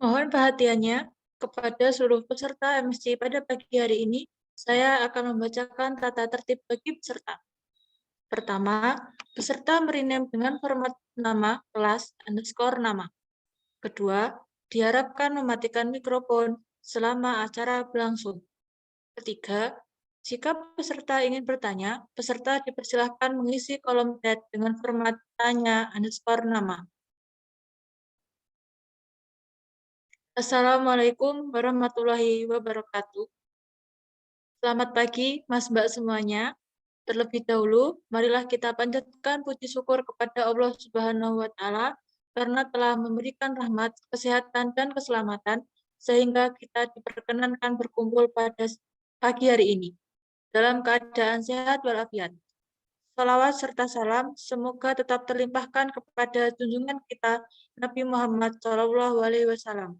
Mohon perhatiannya kepada seluruh peserta MSC pada pagi hari ini. Saya akan membacakan tata tertib bagi peserta. Pertama, peserta merename dengan format nama, kelas, underscore nama. Kedua, diharapkan mematikan mikrofon selama acara berlangsung. Ketiga, jika peserta ingin bertanya, peserta dipersilahkan mengisi kolom chat dengan format tanya underscore nama. Assalamualaikum warahmatullahi wabarakatuh. Selamat pagi, Mas Mbak semuanya. Terlebih dahulu, marilah kita panjatkan puji syukur kepada Allah Subhanahu wa Ta'ala karena telah memberikan rahmat, kesehatan, dan keselamatan sehingga kita diperkenankan berkumpul pada pagi hari ini dalam keadaan sehat walafiat. Salawat serta salam semoga tetap terlimpahkan kepada junjungan kita Nabi Muhammad SAW.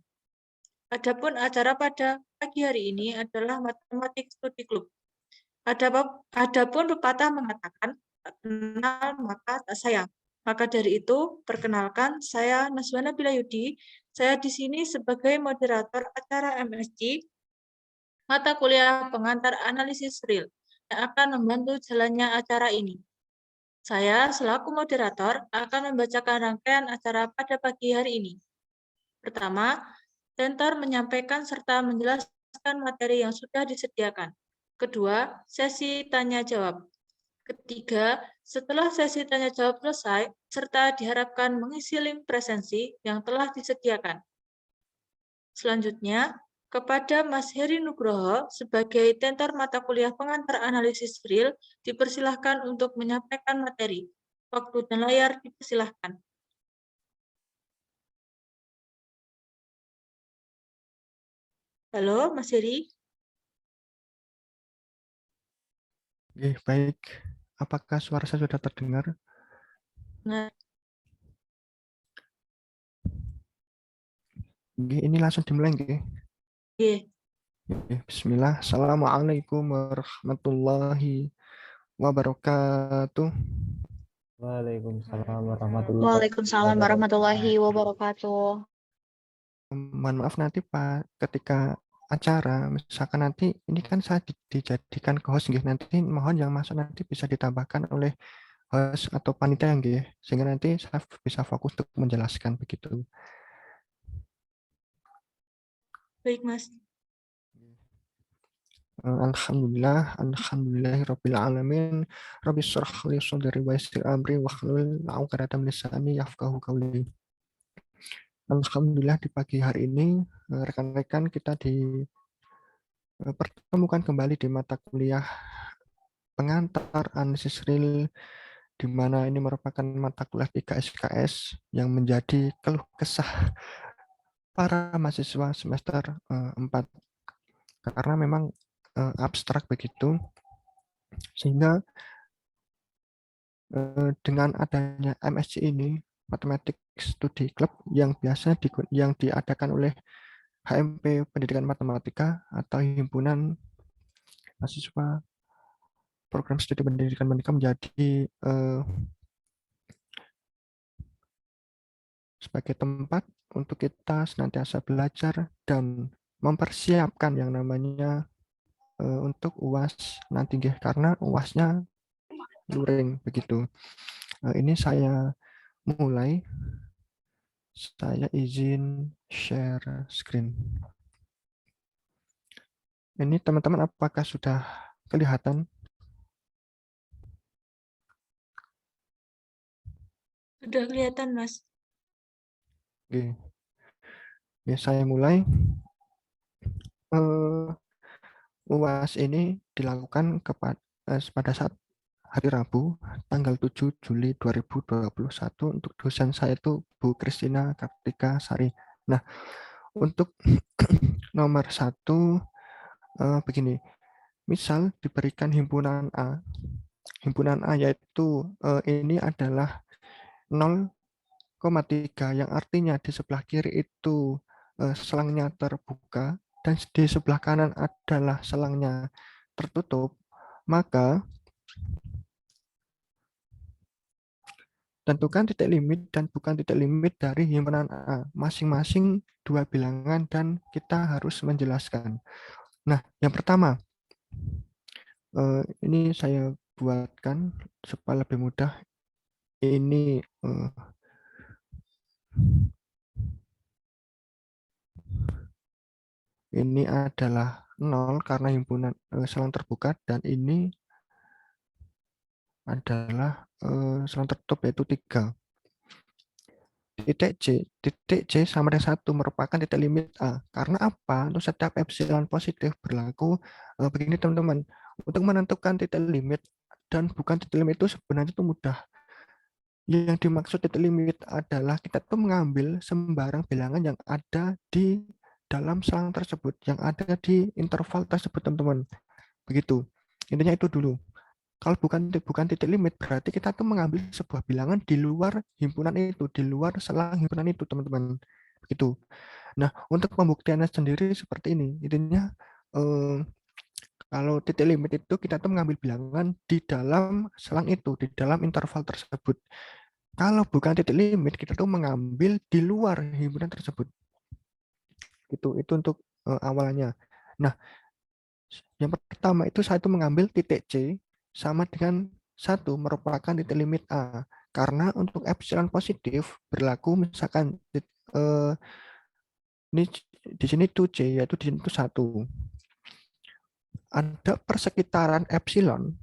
Adapun acara pada pagi hari ini adalah Matematik Studi Club. Adapun pepatah mengatakan, tak kenal maka tak sayang. Maka dari itu, perkenalkan, saya Naswana Bilayudi. Saya di sini sebagai moderator acara MSc, mata kuliah pengantar analisis real, yang akan membantu jalannya acara ini. Saya selaku moderator akan membacakan rangkaian acara pada pagi hari ini. Pertama, Tentor menyampaikan serta menjelaskan materi yang sudah disediakan. Kedua, sesi tanya-jawab. Ketiga, setelah sesi tanya-jawab selesai, serta diharapkan mengisi link presensi yang telah disediakan. Selanjutnya, kepada Mas Heri Nugroho sebagai tentor mata kuliah pengantar analisis real, dipersilahkan untuk menyampaikan materi. Waktu dan layar dipersilahkan. Halo, Mas Heri. Baik. Apakah suara saya sudah terdengar? Nah, Ini langsung dimulai. Bismillah. Assalamualaikum warahmatullahi wabarakatuh. Waalaikumsalam warahmatullahi wabarakatuh. Mohon maaf nanti Pak, ketika acara, misalkan nanti ini kan saya dijadikan ke host, nanti mohon yang masuk nanti bisa ditambahkan oleh host atau panitia yang sehingga nanti saya bisa fokus untuk menjelaskan begitu. baik, Mas. Alhamdulillahirabbil alamin. Rabbi shrah li sadri wa yassir amri wahlul 'uqdatam min lisani yafqahu qawli. Alhamdulillah di pagi hari ini rekan-rekan kita dipertemukan kembali di mata kuliah pengantar analisis real, di mana ini merupakan mata kuliah 3 SKS yang menjadi keluh kesah para mahasiswa semester 4 karena memang abstrak begitu, sehingga dengan adanya MSc ini, Matematik Studi Club, yang biasa yang diadakan oleh HMP Pendidikan Matematika atau Himpunan Mahasiswa Program Studi Pendidikan Matematika, menjadi sebagai tempat untuk kita senantiasa belajar dan mempersiapkan yang namanya untuk UAS nanti, karena UASnya luring begitu. Ini saya mulai. Saya izin share screen. Ini teman-teman apakah sudah kelihatan? Sudah kelihatan, Mas. Oke. Ya, saya mulai. UAS ini dilakukan pada saat hari Rabu, tanggal 7 Juli 2021. Untuk dosen saya itu Bu Kristina Kartika Sari. Nah, untuk nomor 1, begini. Misal diberikan himpunan A. Himpunan A yaitu ini adalah 0,3, yang artinya di sebelah kiri itu selangnya terbuka dan di sebelah kanan adalah selangnya tertutup, maka tentukan titik limit dan bukan titik limit dari himpunan A. Masing-masing dua bilangan dan kita harus menjelaskan. Nah, yang pertama, ini saya buatkan supaya lebih mudah. Ini adalah 0 karena himpunan selang terbuka, dan ini adalah selang tertutup yaitu 3. Titik C sama dengan 1 merupakan titik limit A. Karena apa? Untuk setiap epsilon positif berlaku begini teman-teman. Untuk menentukan titik limit dan bukan titik limit itu sebenarnya itu mudah. Yang dimaksud titik limit adalah kita tuh mengambil sembarang bilangan yang ada di dalam selang tersebut, yang ada di interval tersebut teman-teman. Begitu. Intinya itu dulu. Kalau bukan titik limit, berarti kita tuh mengambil sebuah bilangan di luar himpunan itu, di luar selang himpunan itu, teman-teman. Begitu. Nah, untuk pembuktiannya sendiri seperti ini. Intinya, kalau titik limit itu kita tuh mengambil bilangan di dalam selang itu, di dalam interval tersebut. Kalau bukan titik limit, kita tuh mengambil di luar himpunan tersebut. Itu untuk awalnya. Nah, yang pertama itu saya itu mengambil titik C sama dengan 1 merupakan titik limit A. Karena untuk epsilon positif berlaku misalkan ini di sini itu C, yaitu di sini itu 1. Ada persekitaran epsilon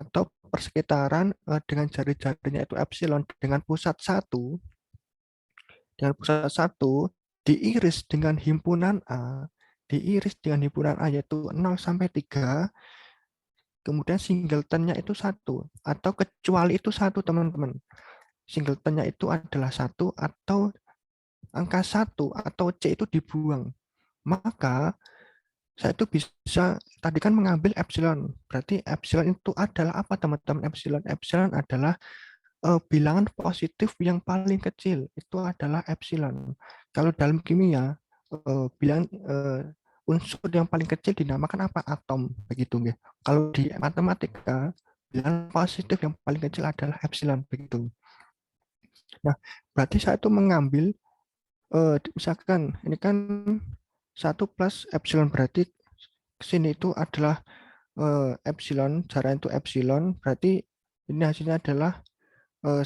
atau persekitaran dengan jari-jarinya itu epsilon dengan pusat 1 diiris dengan himpunan A, yaitu 0 sampai 3. Kemudian singletonnya itu 1 atau kecuali itu 1 teman-teman. Singletonnya itu adalah 1 atau angka 1 atau C itu dibuang. Maka saya itu bisa tadi kan mengambil epsilon. Berarti epsilon itu adalah apa teman-teman? Epsilon adalah bilangan positif yang paling kecil. Itu adalah epsilon. Kalau dalam kimia bilangan unsur yang paling kecil dinamakan apa? Atom, begitu ya. Kalau di matematika, bilangan positif yang paling kecil adalah epsilon, begitu. Nah, berarti saya itu mengambil, misalkan ini kan 1 plus epsilon, berarti sini itu adalah epsilon, jarak itu epsilon, berarti ini hasilnya adalah 1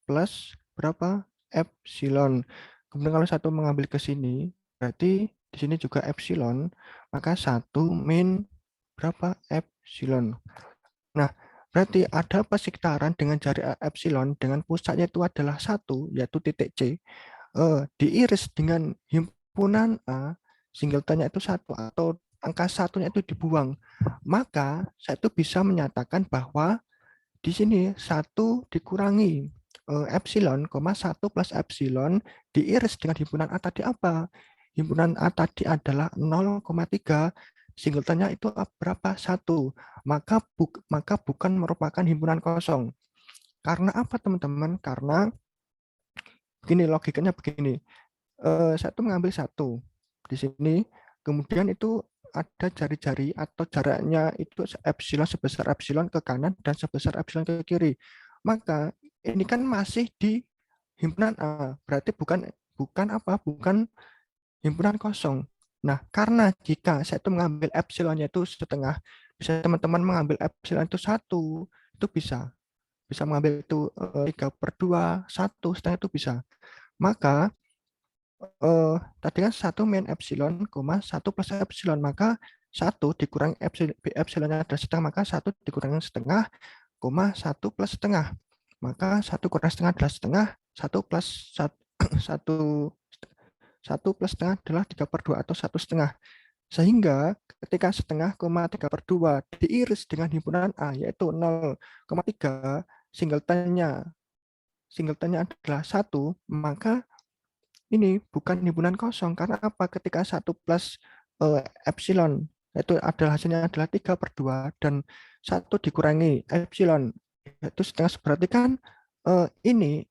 plus berapa? Epsilon. Kemudian kalau 1 mengambil ke sini, berarti di sini juga epsilon, maka 1 min berapa? Epsilon. Nah, berarti ada persekitaran dengan jari epsilon dengan pusatnya itu adalah 1, yaitu titik C, diiris dengan himpunan A, singletonnya itu 1 atau angka satunya itu dibuang. Maka saya itu bisa menyatakan bahwa di sini 1 dikurangi epsilon, 1 plus epsilon diiris dengan himpunan A tadi apa? Himpunan A tadi adalah 0,3, singletonnya itu berapa? 1. Maka bukan merupakan himpunan kosong. Karena apa teman-teman? Karena begini, logikanya begini. Saya itu mengambil 1 di sini, kemudian itu ada jari-jari atau jaraknya itu epsilon sebesar epsilon ke kanan dan sebesar epsilon ke kiri. Maka ini kan masih di himpunan A, berarti bukan himpunan kosong. Nah, karena jika saya itu mengambil epsilonnya itu setengah, bisa teman-teman mengambil epsilon itu 1, itu bisa mengambil itu 3/2, 1 setengah itu bisa. Maka tadi kan 1 min epsilon, 1 plus epsilon, maka 1 dikurangi epsilonnya adalah setengah, maka 1 dikurangi setengah, 1 plus setengah. Maka 1 kurang setengah adalah setengah, 1 plus 1 plus setengah adalah 3/2 atau 1 setengah. Sehingga ketika setengah, 3/2 diiris dengan himpunan A, yaitu 0,3, singletonnya adalah 1, maka ini bukan himpunan kosong. Karena apa? Ketika 1 plus epsilon, itu adalah hasilnya adalah 3/2, dan 1 dikurangi epsilon, itu setengah, berarti kan ini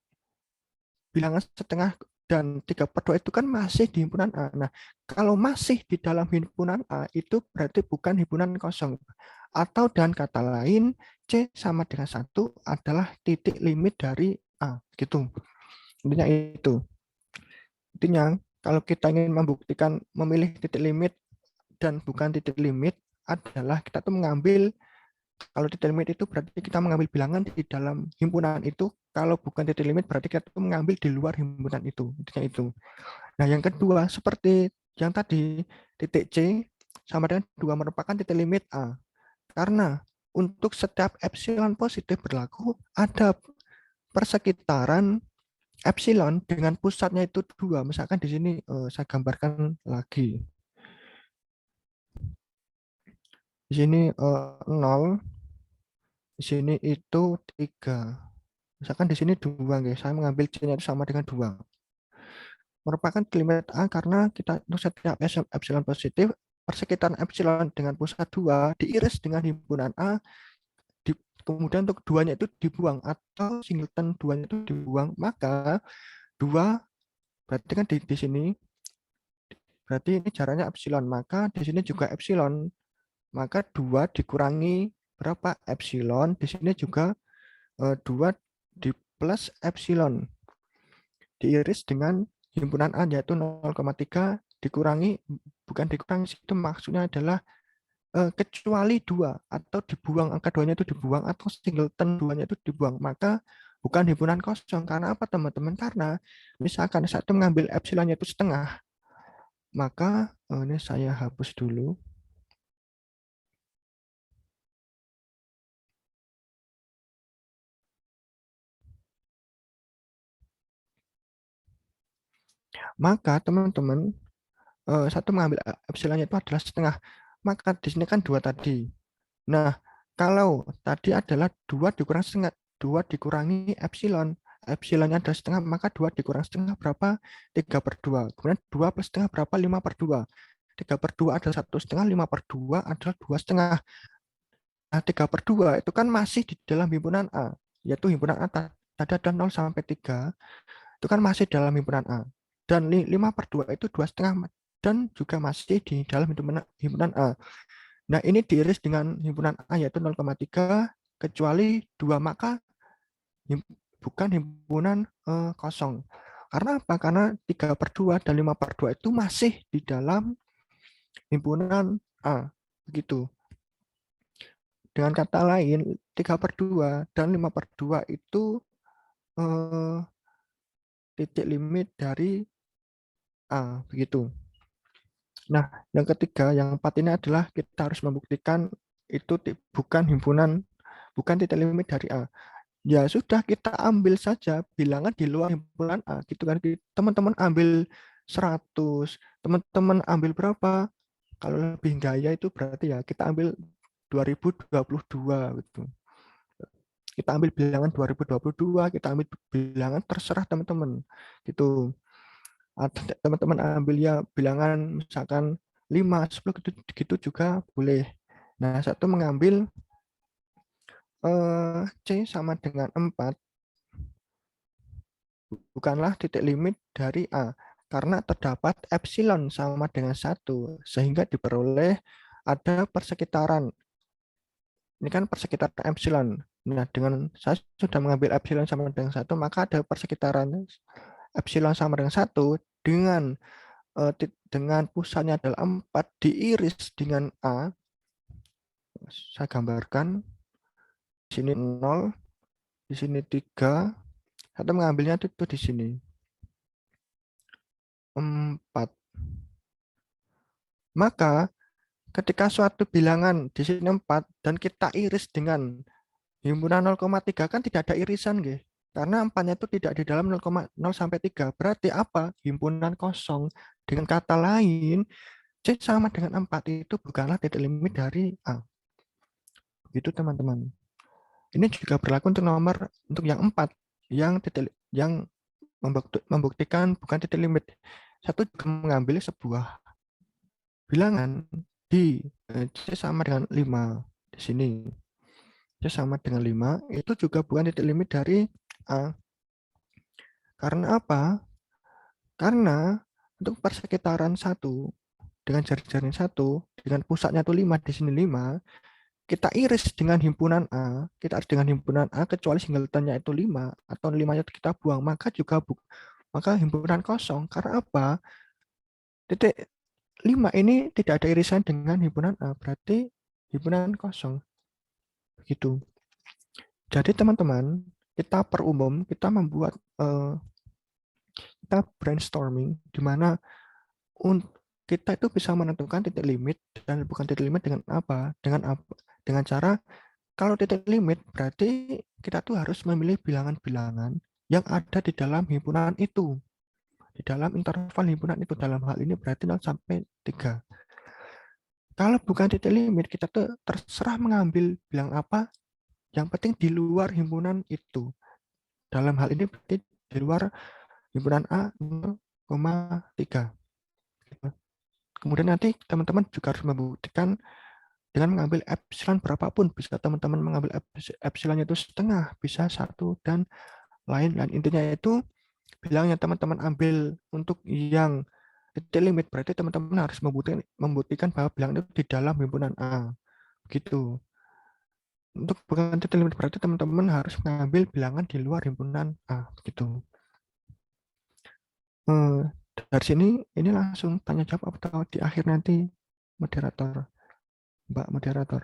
bilangan setengah dan 3/2 itu kan masih di himpunan A. Nah, kalau masih di dalam himpunan A itu berarti bukan himpunan kosong. Atau dengan kata lain, C sama dengan 1 adalah titik limit dari A. Gitu. Intinya itu. Intinya, kalau kita ingin membuktikan memilih titik limit dan bukan titik limit adalah kita tuh mengambil, kalau titik limit itu berarti kita mengambil bilangan di dalam himpunan itu, kalau bukan titik limit berarti kita tuh mengambil di luar himpunan itu. Intinya itu. Nah, yang kedua, seperti yang tadi, titik C sama dengan 2 merupakan titik limit A. Karena untuk setiap epsilon positif berlaku, ada persekitaran epsilon dengan pusatnya itu 2. Misalkan di sini saya gambarkan lagi. Di sini 0, di sini itu 3. Misalkan di sini 2, guys. Saya mengambil C-nya itu sama dengan 2. Merupakan limit A karena kita untuk setiap epsilon positif, persekitaran epsilon dengan pusat 2 diiris dengan himpunan A, kemudian untuk 2-nya itu dibuang atau singleton 2-nya itu dibuang, maka 2 berarti kan di sini berarti ini jaraknya epsilon, maka di sini juga epsilon, maka 2 dikurangi berapa epsilon, di sini juga 2 di plus epsilon diiris dengan himpunan A yaitu 0,3 dikurangi, bukan dikurangi, itu maksudnya adalah kecuali 2 atau dibuang, angka 2-nya itu dibuang atau singleton 2-nya itu dibuang, maka bukan himpunan kosong. Karena apa teman-teman? Karena misalkan satu mengambil epsilonnya itu setengah, maka ini saya hapus dulu. Maka teman-teman satu mengambil epsilonnya itu adalah setengah, maka di sini kan 2 tadi. Nah, kalau tadi adalah 2 dikurangi setengah, 2 dikurangi epsilon, epsilonnya adalah setengah, maka 2 dikurangi setengah berapa? 3/2. Kemudian 2 plus setengah berapa? 5/2. 3/2 adalah 1,5, 5/2 adalah 2,5. Nah, 3/2 itu kan masih di dalam himpunan A, yaitu himpunan A tadi ada 0 sampai 3, itu kan masih dalam himpunan A. Dan 5/2 itu 2,5 dan juga masih di dalam himpunan A. Nah, ini diiris dengan himpunan A yaitu 0,3 kecuali 2, maka bukan himpunan kosong. Karena apa? Karena 3/2 dan 5/2 itu masih di dalam himpunan A. Begitu. Dengan kata lain, 3/2 dan 5/2 itu titik limit dari A. Begitu. Nah, yang ketiga, yang 4 ini adalah kita harus membuktikan itu bukan himpunan, bukan titik limit dari A. Ya sudah, kita ambil saja bilangan di luar himpunan A, gitu kan. Teman-teman ambil 100, teman-teman ambil berapa? Kalau lebih gaya itu berarti ya kita ambil 2022 gitu. Kita ambil bilangan 2022, kita ambil bilangan terserah teman-teman. Gitu. Teman-teman ambil ya bilangan misalkan 5, 10 gitu juga boleh. Nah, satu mengambil C sama dengan 4 bukanlah titik limit dari A karena terdapat epsilon sama dengan 1 sehingga diperoleh ada persekitaran. Ini kan persekitaran epsilon. Nah, dengan saya sudah mengambil epsilon sama dengan 1, maka ada persekitaran epsilon sama dengan 1 dengan pusatnya adalah 4 diiris dengan A. Saya gambarkan. Di sini 0, di sini 3. Satu mengambilnya itu di sini 4. Maka ketika suatu bilangan di sini 4 dan kita iris dengan himpunan 0,3 kan tidak ada irisan, nggih. Karena 4-nya itu tidak di dalam 0 sampai 3. Berarti apa? Himpunan kosong. Dengan kata lain, C sama dengan 4 itu bukanlah titik limit dari A. Begitu teman-teman. Ini juga berlaku untuk yang 4 yang membuktikan bukan titik limit. Satu juga mengambil sebuah bilangan di C sama dengan 5 di sini. C sama dengan 5 itu juga bukan titik limit dari A. Karena apa? Karena untuk persekitaran satu dengan jari-jari satu dengan pusatnya itu 5 di sini 5, kita iris dengan himpunan A, kita iris dengan himpunan A kecuali singletonnya itu 5 atau 5-nya kita buang, maka himpunan kosong. Karena apa? Titik 5 ini tidak ada irisan dengan himpunan A, berarti himpunan kosong. Begitu. Jadi teman-teman, kita perumum, kita membuat kita brainstorming di mana kita itu bisa menentukan titik limit dan bukan titik limit dengan apa? Dengan cara kalau titik limit berarti kita tuh harus memilih bilangan-bilangan yang ada di dalam himpunan itu. Di dalam interval himpunan itu, dalam hal ini berarti 0 sampai 3. Kalau bukan titik limit, kita tuh terserah mengambil bilang apa, yang penting di luar himpunan itu. Dalam hal ini berarti di luar himpunan A 0,3. Kemudian nanti teman-teman juga harus membuktikan dengan mengambil epsilon berapapun. Bisa teman-teman mengambil epsilonnya itu setengah, bisa 1, dan lain-lain. Intinya itu bilang yang teman-teman ambil untuk yang titik limit, berarti teman-teman harus membuktikan bahwa bilang itu di dalam himpunan A. Begitu. Untuk bukan titik limit berarti teman-teman harus mengambil bilangan di luar himpunan A. Begitu. Dari sini ini langsung tanya jawab atau di akhir nanti moderator, Mbak moderator.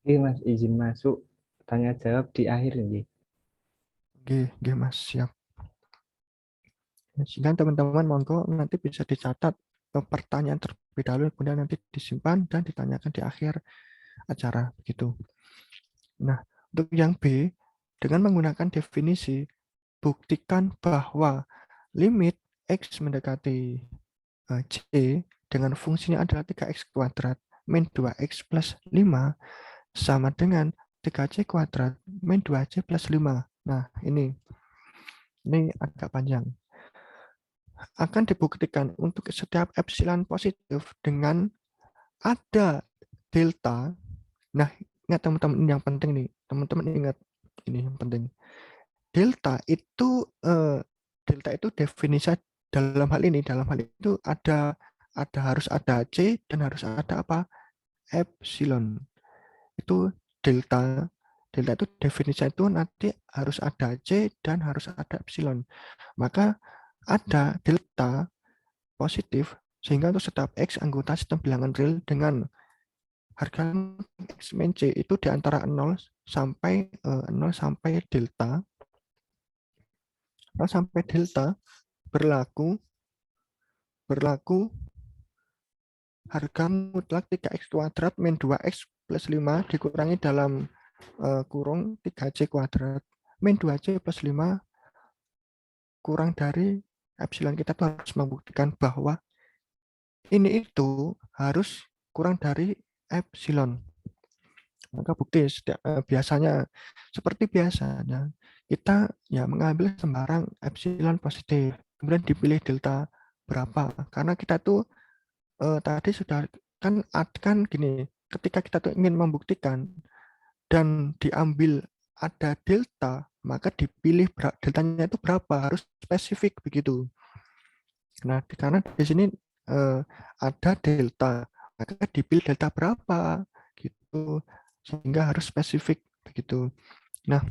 Oke Mas, izin masuk tanya jawab di akhir ini. Oke, Mas, siap. Sehingga teman-teman monggo nanti bisa dicatat pertanyaan terlebih dahulu, kemudian nanti disimpan dan ditanyakan di akhir acara. Begitu. Nah, untuk yang B, dengan menggunakan definisi, buktikan bahwa limit X mendekati C dengan fungsinya adalah 3X kuadrat min 2X plus 5 sama dengan 3C kuadrat min 2C plus 5. Nah, ini agak panjang. Akan dibuktikan untuk setiap epsilon positif dengan ada delta. Nah, ingat teman-teman, ini yang penting nih. Teman-teman ingat ini yang penting. Delta itu definisi dalam hal itu harus ada C dan harus ada apa? Epsilon. Itu delta. Delta itu definisi itu nanti harus ada C dan harus ada epsilon. Maka ada delta positif sehingga untuk setiap X anggota sistem bilangan real dengan harga X min C itu di antara 0 sampai delta. 0 sampai delta berlaku harga mutlak 3X kuadrat min 2X plus 5 dikurangi dalam kurung 3C kuadrat min 2C plus 5 kurang dari epsilon. Kita tuh harus membuktikan bahwa ini itu harus kurang dari epsilon. Maka bukti biasanya seperti biasanya kita ya mengambil sembarang epsilon positif, kemudian dipilih delta berapa, karena kita tuh tadi sudah kan gini, ketika kita tuh ingin membuktikan dan diambil ada delta, maka dipilih deltanya itu berapa, harus spesifik begitu. Nah, karena di sini ada delta, maka dipilih delta berapa gitu, sehingga harus spesifik begitu. Nah,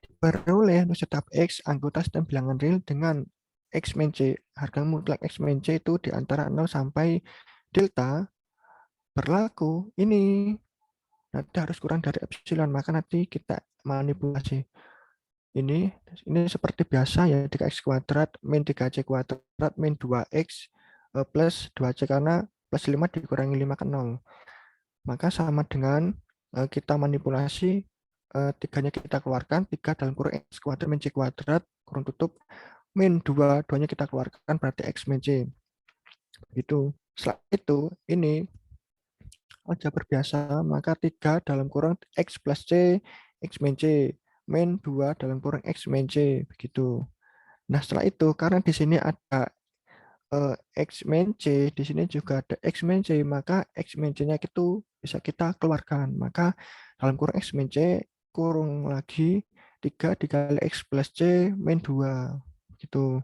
diperoleh setiap X anggota sistem bilangan real dengan X min C, harga mutlak X min C itu di antara 0 sampai delta berlaku ini nanti harus kurang dari epsilon, maka nanti kita manipulasi ini seperti biasa ya, 3X kuadrat min 3C kuadrat min 2X plus 2C karena plus 5 dikurangi 5 ke 0. Maka sama dengan kita manipulasi tiganya kita keluarkan, 3 dalam kurung X kuadrat min C kuadrat kurung tutup min 2, 2-nya kita keluarkan berarti X min C. Itu. Setelah itu ini aljabar biasa, maka 3 dalam kurung X plus C X min C min 2 dalam kurung X min C begitu. Nah, setelah itu karena di sini ada X min C, di sini juga ada X min C, maka X min C-nya itu bisa kita keluarkan. Maka dalam kurung X min C kurung lagi 3 dikali X plus C min 2. Gitu.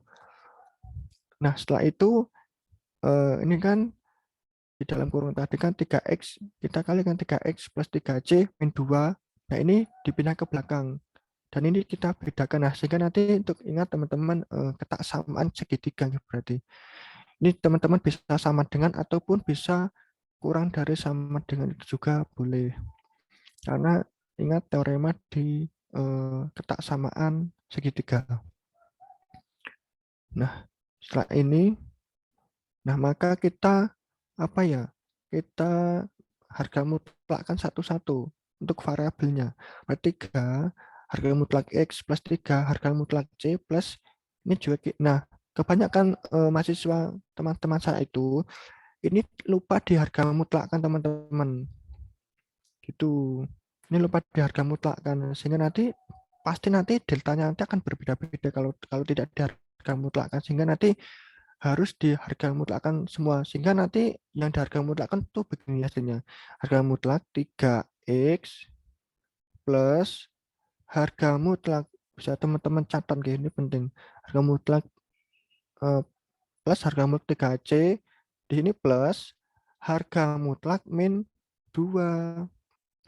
Nah, setelah itu ini kan di dalam kurung tadi kan 3X, kita kalikan 3X plus 3C min 2. Nah, ini dipindah ke belakang. Dan ini kita bedakan. Nah, sehingga nanti untuk ingat teman-teman ketaksamaan segitiga berarti. Ini teman-teman bisa sama dengan ataupun bisa kurang dari sama dengan itu juga boleh. Karena ingat teorema di ketaksamaan segitiga. Nah, setelah ini, nah maka kita apa ya? Kita harga mutlakkan satu-satu untuk variabelnya. Berarti 3 harga mutlak X plus 3 harga mutlak C plus ini juga. Nah, kebanyakan mahasiswa teman-teman saya itu ini lupa di harga mutlakkan teman-teman. Gitu. Ini lupa di harga mutlakkan sehingga pasti nanti deltanya nanti akan berbeda-beda kalau tidak di harga mutlakkan, sehingga nanti harus di harga mutlakkan semua, sehingga nanti yang di harga mutlakkan tuh begini hasilnya. Harga mutlak 3X plus harga mutlak, bisa teman-teman catat ini penting. Harga mutlak plus harga mutlak 3C di sini plus harga mutlak min 2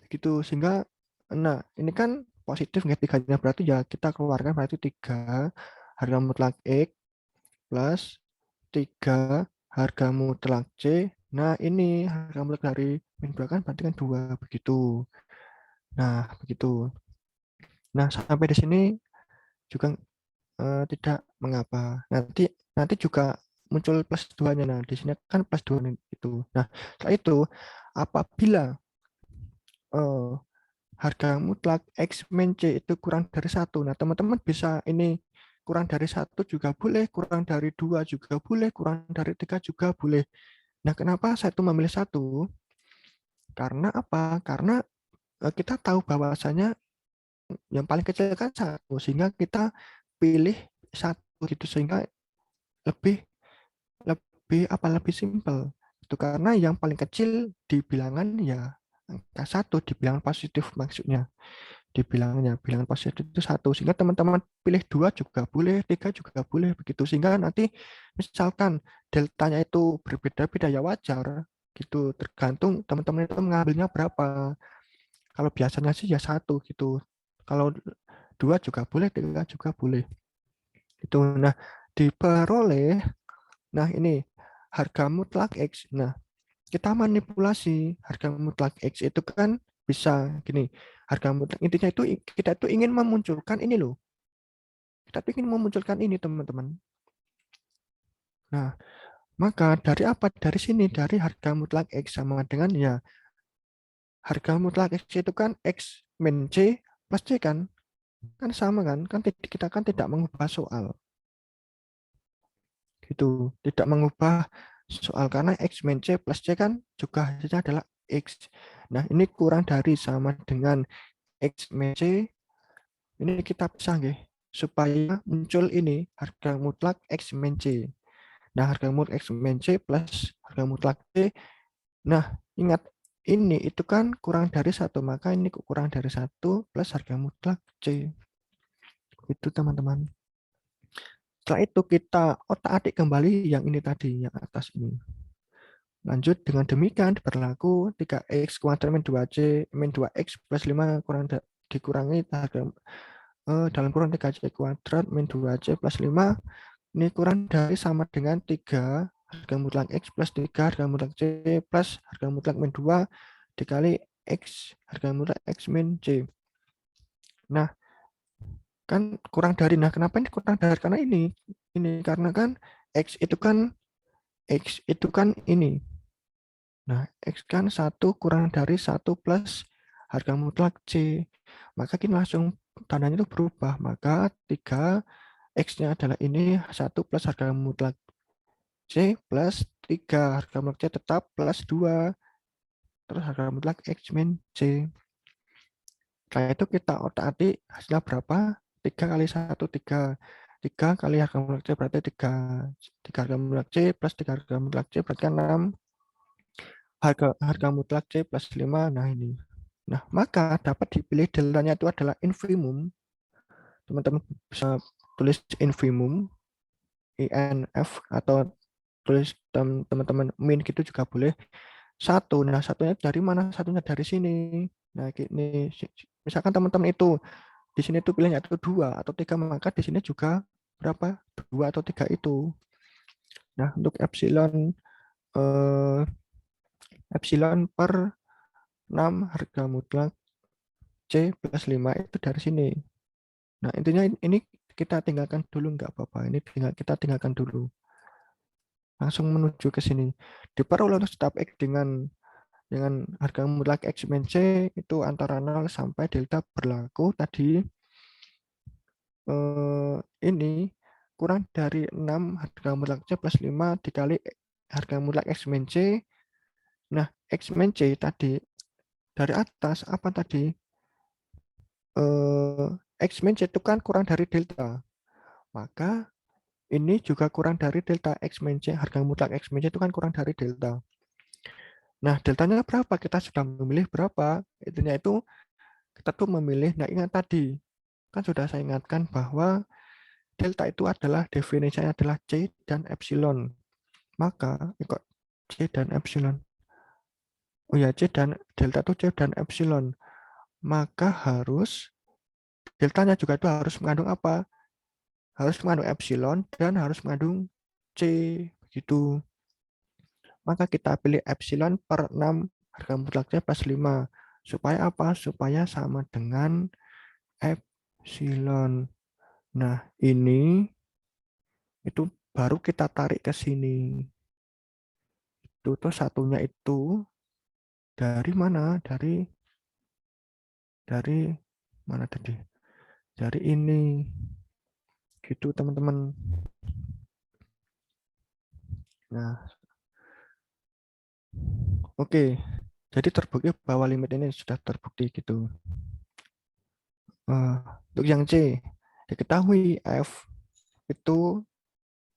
gitu, sehingga nah ini kan positif negatifnya berarti ya kita keluarkan berarti 3 harga mutlak X plus 3 harga mutlak C. Nah, ini harga mutlak dari min 2 kan berarti kan 2 begitu. Nah, begitu. Nah, sampai di sini juga tidak mengapa. Nanti juga muncul plus 2-nya. Nah, di sini kan plus 2 itu. Nah, setelah itu apabila harga mutlak X min C itu kurang dari 1. Nah, teman-teman bisa ini kurang dari 1 juga boleh, kurang dari 2 juga boleh, kurang dari 3 juga boleh. Nah, kenapa saya itu memilih 1? Karena apa? Karena kita tahu bahwasanya yang paling kecil kan 1, sehingga kita pilih 1 gitu, sehingga lebih lebih simpel. Itu karena yang paling kecil di bilangan ya angka 1, di bilangan positif maksudnya. Di bilangan positif itu 1, sehingga teman-teman pilih 2 juga boleh, 3 juga boleh begitu, sehingga nanti misalkan deltanya itu berbeda-beda ya wajar gitu, tergantung teman-teman itu mengambilnya berapa. Kalau biasanya sih ya 1 gitu, kalau 2 juga boleh, 3 juga boleh itu. Nah, diperoleh, nah ini harga mutlak X. Nah, kita manipulasi harga mutlak X itu kan bisa gini. Harga mutlak intinya itu kita itu ingin memunculkan ini loh. Kita ingin memunculkan ini, teman-teman. Nah, maka dari apa? Dari sini, dari harga mutlak X sama dengan ya harga mutlak X itu kan X min C plus C kan? Kan sama kan? Kan kita kan tidak mengubah soal. Gitu. Tidak mengubah soal karena X min C plus C kan juga hasilnya adalah X. Nah, ini kurang dari sama dengan X min C. Ini kita pisah nggih, supaya muncul ini harga mutlak X min C. Nah, harga mutlak X min C plus harga mutlak C. Nah, ingat ini itu kan kurang dari 1, maka ini kurang dari 1 plus harga mutlak C. Itu teman-teman. Setelah itu kita otak-atik kembali yang ini tadi, yang atas ini. Lanjut dengan demikian berlaku 3x kuadrat min 2c min 2x plus 5 dikurangi dalam kurung 3c kuadrat min 2c plus 5 ini kurang dari sama dengan 3 harga mutlak x plus 3 harga mutlak c plus harga mutlak min 2 dikali x harga mutlak x min c. Nah, kan kurang dari. Nah, kenapa ini kurang dari? Karena ini karena kan x itu kan ini. Nah, X kan 1 kurang dari 1 plus harga mutlak C. Maka kita langsung tandanya itu berubah. Maka 3 X-nya adalah ini 1 plus harga mutlak C plus 3 harga mutlak C tetap plus 2. Terus harga mutlak X min C. Setelah itu kita otak-atik hasilnya berapa? 3 kali 1, 3. 3 kali harga mutlak C berarti 3. 3 harga mutlak C plus 3 harga mutlak C berarti 6. Harga mutlak C plus 5. Nah, ini. Nah, maka dapat dipilih deltanya itu adalah infimum. teman-teman bisa tulis infimum, INF, atau tulis teman-teman min gitu juga boleh. Satu, nah satunya dari mana? Satunya dari sini. Nah, ini misalkan teman-teman itu di sini tuh pilihnya itu 2 atau 3, maka di sini juga berapa? 2 atau 3 itu. Nah, untuk epsilon per 6 harga mutlak C plus 5 itu dari sini. Nah, intinya ini kita tinggalkan dulu, nggak apa-apa. Ini kita tinggalkan dulu. Langsung menuju ke sini. Diperoleh step X dengan harga mutlak X min C itu antara 0 sampai delta berlaku tadi. Ini kurang dari 6 harga mutlak C plus 5 dikali harga mutlak X min C. Nah, X min C tadi dari atas apa tadi? X min C itu kan kurang dari delta. Maka ini juga kurang dari delta X min C, harga mutlak X min C itu kan kurang dari delta. Nah, deltanya berapa? Kita sudah memilih berapa? Itunya itu kita tuh memilih, nah ingat tadi, kan sudah saya ingatkan bahwa delta itu adalah definisinya adalah C dan epsilon. Maka, ikut C dan epsilon. Oh ya, C dan delta itu C dan epsilon. Maka harus, deltanya juga itu harus mengandung apa? Harus mengandung epsilon dan harus mengandung C, begitu. Maka kita pilih epsilon per 6 harga mutlaknya plus 5. Supaya apa? Supaya sama dengan epsilon. Nah, ini itu baru kita tarik ke sini. Itu tuh satunya itu dari mana? Dari mana tadi? Dari ini. Gitu, teman-teman. Nah, oke. Jadi terbukti bahwa limit ini sudah terbukti gitu. Untuk yang C, diketahui F itu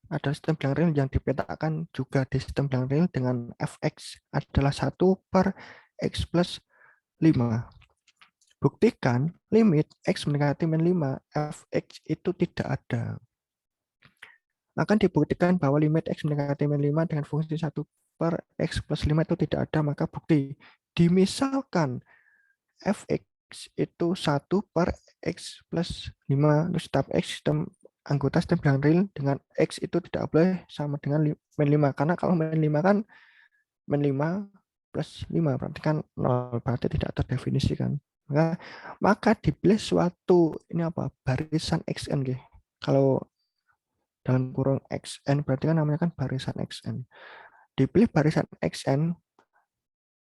ada sistem bilangan real yang dipetakan juga di sistem bilangan real dengan fx adalah 1 per x plus 5. Buktikan limit x mendekati min 5 fx itu tidak ada. Akan dibuktikan bahwa limit x mendekati min 5 dengan fungsi 1 per x plus 5 itu tidak ada, maka bukti. Dimisalkan fx itu 1 per x plus 5, terus tetap x sistem anggota sistem bilangan real dengan x itu tidak boleh sama dengan min 5. Karena kalau min 5 kan min 5 plus 5, berarti kan 0, berarti tidak terdefinisikan. Maka dipilih suatu, ini apa? Barisan xn. Kalau dalam kurung xn berarti kan namanya kan barisan xn. Dipilih barisan xn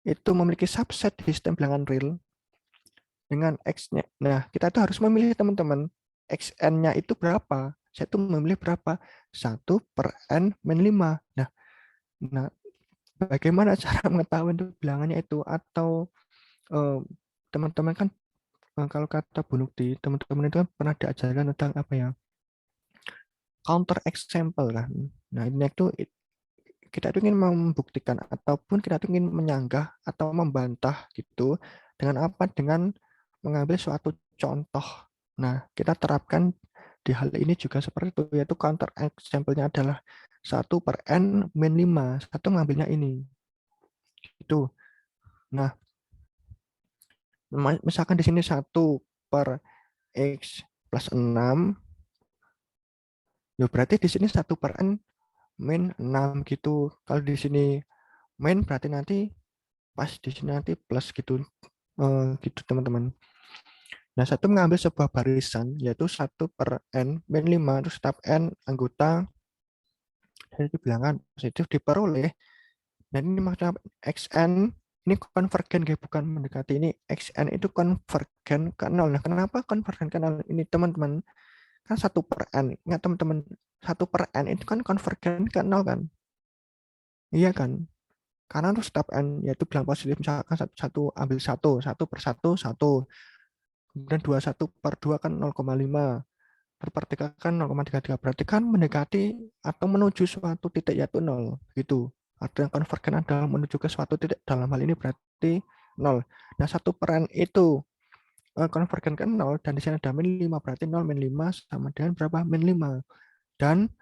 itu memiliki subset di sistem bilangan real dengan x-nya. Nah, kita itu harus memilih teman-teman. Xn-nya itu berapa? Saya itu memilih berapa? 1 per n min 5. Nah, bagaimana cara mengetahui itu bilangannya itu? Atau teman-teman kan kalau kata Bu Nukti, teman-teman itu kan pernah diajarkan tentang apa ya? Counter example kan. Nah, ini itu kita itu ingin membuktikan ataupun kita itu ingin menyanggah atau membantah gitu dengan apa? Dengan mengambil suatu contoh. Nah, kita terapkan di hal ini juga seperti itu, yaitu counter example-nya adalah 1 per n min 5. Satu mengambilnya ini. Itu. Nah, misalkan di sini 1 per x plus 6, ya berarti di sini 1 per n min 6 gitu. Kalau di sini min berarti nanti pas di sini nanti plus gitu. Gitu teman-teman. Nah, satu mengambil sebuah barisan yaitu 1 per n min 5 terus tetap n anggota dari bilangan positif diperoleh. Dan ini maksudnya xn ini konvergen bukan mendekati, ini xn itu konvergen ke 0. Nah, kenapa konvergen ke 0 ini teman-teman? Kan 1 per n. Ingat teman-teman, 1 per n itu kan konvergen ke 0 kan? Iya kan? Karena untuk step n yaitu bilang positif, misalkan satu ambil 1 per 1 1. Kemudian 21 per 2 kan 0,5. Per 3 kan 0,33. Berarti kan mendekati atau menuju suatu titik yaitu 0. Gitu. Artinya konvergen adalah menuju ke suatu titik. Dalam hal ini berarti 0. Nah, 1 per n itu konvergen ke 0 dan di sini ada min 5, berarti 0 min 5 sama dengan berapa? Min 5. Dan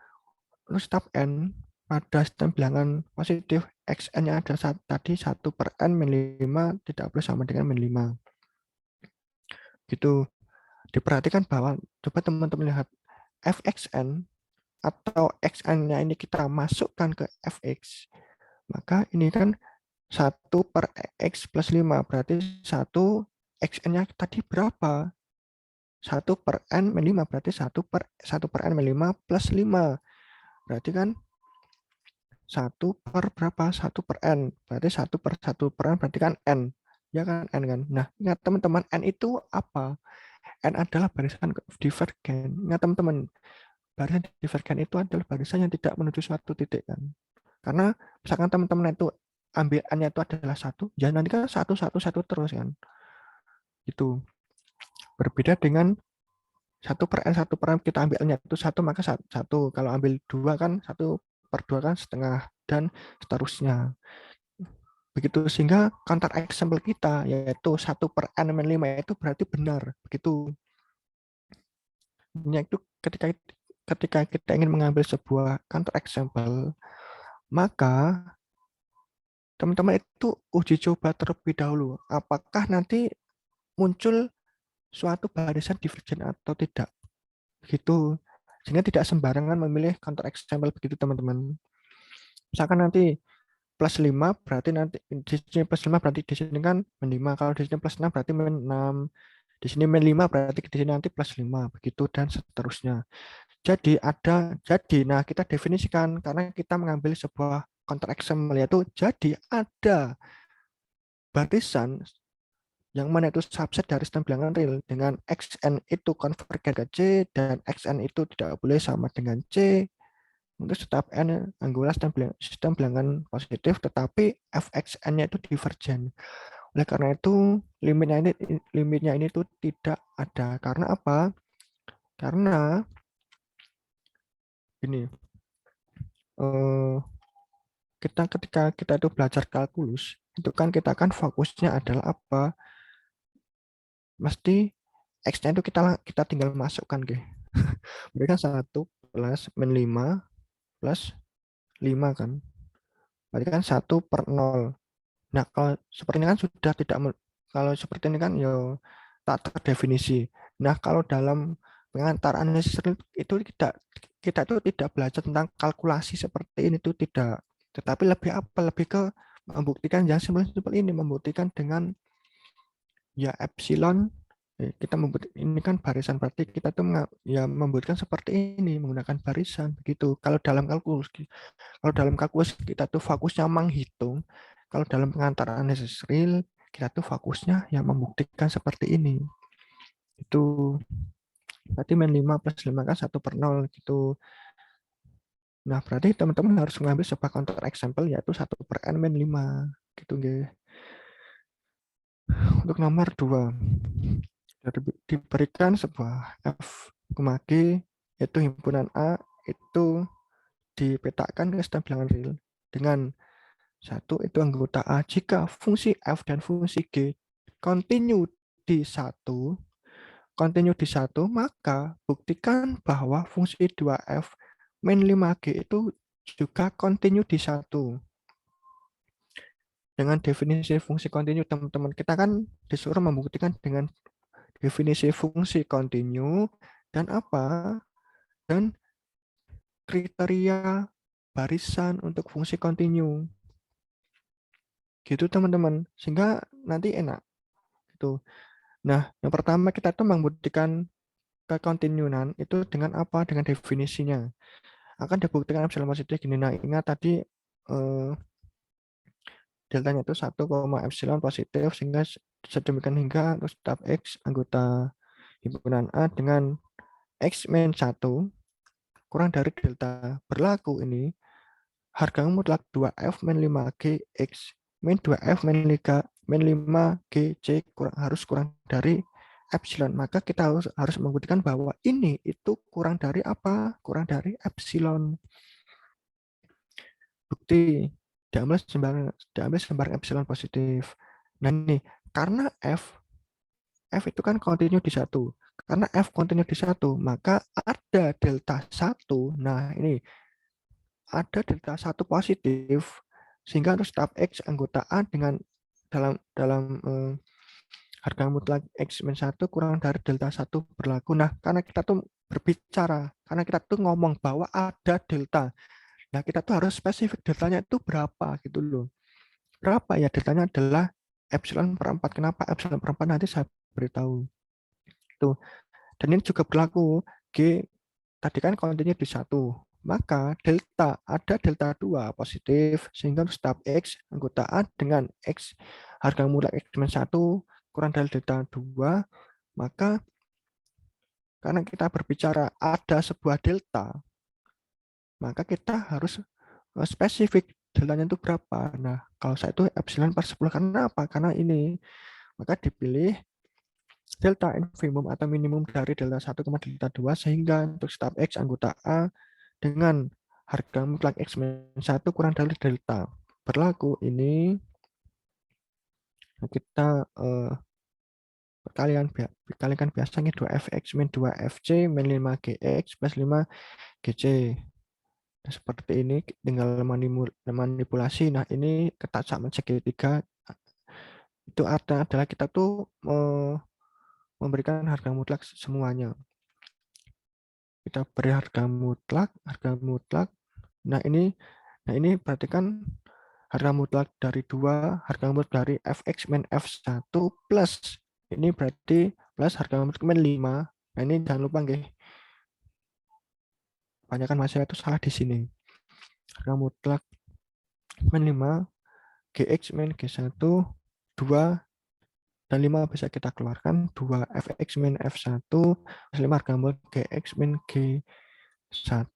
terus tab n pada sistem bilangan positif xn-nya ada tadi 1 per n min 5 tidak boleh sama dengan min 5. Gitu. Diperhatikan bahwa coba teman-teman lihat fxn atau xn-nya ini kita masukkan ke fx, maka ini kan 1 per x plus 5, berarti 1 xn-nya tadi berapa? 1 per n min 5, berarti 1 per n min 5 plus 5. Berarti kan 1 per berapa? 1 per n. Berarti 1 per 1 per n berarti kan n. Ya kan, n kan. Nah, ingat teman-teman, n itu apa? N adalah barisan divergen. Ingat teman-teman, barisan divergen itu adalah barisan yang tidak menuju suatu titik kan. Karena misalkan teman-teman itu ambil n-nya itu adalah 1, ya nanti kan 1, 1, 1 terus kan. Itu. Berbeda dengan 1 per n, 1 per n kita ambil n-nya itu 1, maka 1. Kalau ambil 2 kan 1 per 2 kan setengah, dan seterusnya. Begitu, sehingga counter example kita yaitu 1 per n min 5 itu berarti benar. Begitu. Itu ketika kita ingin mengambil sebuah counter example, maka teman-teman itu uji coba terlebih dahulu. Apakah nanti muncul suatu barisan divergen atau tidak. Begitu. Sehingga tidak sembarangan memilih counter example begitu teman-teman. Misalkan nanti plus 5 berarti nanti di sini plus 5 berarti di sini kan min 5. Kalau di sini plus 6 berarti min 6. Di sini min 5 berarti di sini nanti plus 5. Begitu dan seterusnya. Nah kita definisikan karena kita mengambil sebuah counter example yaitu jadi ada barisan yang mana itu subset dari sistem bilangan real dengan xn itu konvergen ke c dan xn itu tidak boleh sama dengan c. Untuk tetap n anggota sistem bilangan positif, tetapi fxn-nya itu divergen. Oleh karena itu limitnya ini tuh tidak ada. Karena apa? Karena ini ketika kita itu belajar kalkulus, itu kan kita kan fokusnya adalah apa? Mesti x-nya itu kita tinggal masukkan, Berikan 1 plus min 5 plus 5 kan. Berarti kan 1 per 0. Nah, kalau seperti ini kan sudah tidak, kalau seperti ini kan ya tak terdefinisi. Nah, kalau dalam pengantar analisis itu kita itu tidak belajar tentang kalkulasi seperti ini, itu tidak. Tetapi lebih apa? Lebih ke membuktikan yang simpel-simpel ini, membuktikan dengan ya epsilon. Kita ini kan barisan, berarti kita tuh ya membuktikan seperti ini menggunakan barisan begitu. Kalau dalam kalkulus kita tuh fokusnya menghitung. Kalau dalam pengantar analisis real kita tuh fokusnya ya membuktikan seperti ini. Itu berarti min 5 plus 5 kan 1 per 0 gitu. Nah, berarti teman-teman harus mengambil sebuah counter example yaitu 1 per n min 5 gitu nggih. Untuk nomor 2 diberikan sebuah f, G yaitu himpunan A itu dipetakan ke sistem bilangan real dengan 1 itu anggota A. Jika fungsi f dan fungsi G continue di 1, maka buktikan bahwa fungsi 2f min 5G itu juga continue di 1. Dengan definisi fungsi continue, teman-teman, kita kan disuruh membuktikan dengan definisi fungsi continue dan apa? Dan kriteria barisan untuk fungsi continue. Gitu teman-teman. Sehingga nanti enak. Gitu. Nah, yang pertama kita tuh membuktikan kekontinuan itu dengan apa? Dengan definisinya. Akan dibuktikan epsilon positif gini. Nah, ingat tadi deltanya itu 1, epsilon positif sehingga sedemikian hingga terus tab X anggota himpunan A dengan X min 1 kurang dari delta berlaku ini harga mutlak 2F min 5G X min 2F min 5G C harus kurang dari epsilon. Maka kita harus membuktikan bahwa ini itu kurang dari apa? Kurang dari epsilon. Bukti diambil sembarang epsilon positif. Nah ini karena F itu kan kontinu di 1. Karena F kontinu di 1, maka ada delta 1. Nah, ini ada delta 1 positif, sehingga untuk setiap X anggota A dengan dalam harga mutlak X-1 kurang dari delta 1 berlaku. Nah, karena kita tuh berbicara, karena kita tuh ngomong bahwa ada delta. Nah, kita tuh harus spesifik deltanya itu berapa gitu loh. Berapa ya? Deltanya adalah epsilon per 4. Kenapa epsilon per 4? Nanti saya beritahu. Tuh. Dan ini juga berlaku G tadi kan kontinu di 1. Maka ada delta 2 positif, sehingga setiap X anggota A dengan X harga mutlak X-1 kurang dari delta 2, maka karena kita berbicara ada sebuah delta, maka kita harus spesifik deltanya itu berapa. Nah, kalau saya itu epsilon per 10. Karena apa? Karena ini. Maka dipilih delta infimum atau minimum dari delta 1, delta 2, sehingga untuk setiap X anggota A dengan harga mutlak X-1 kurang dari delta berlaku ini kita perkalikan biasanya 2fx min 2fc min 5gx plus 5gc. Nah, seperti ini tinggal manipulasi. Nah, ini ketak sama segitiga itu adalah kita tuh memberikan harga mutlak semuanya. Kita beri harga mutlak. Nah, ini berarti kan harga mutlak dari 2, harga mutlak dari fx min f1 plus ini berarti plus harga mutlak min 5. Nah, ini jangan lupa nggih. Kebanyakan mahasiswa itu salah di sini. Harga mutlak min 5, gx min g1, 2 dan 5 bisa kita keluarkan, 2 fx min f1 plus 5 harga mutlak gx min g1.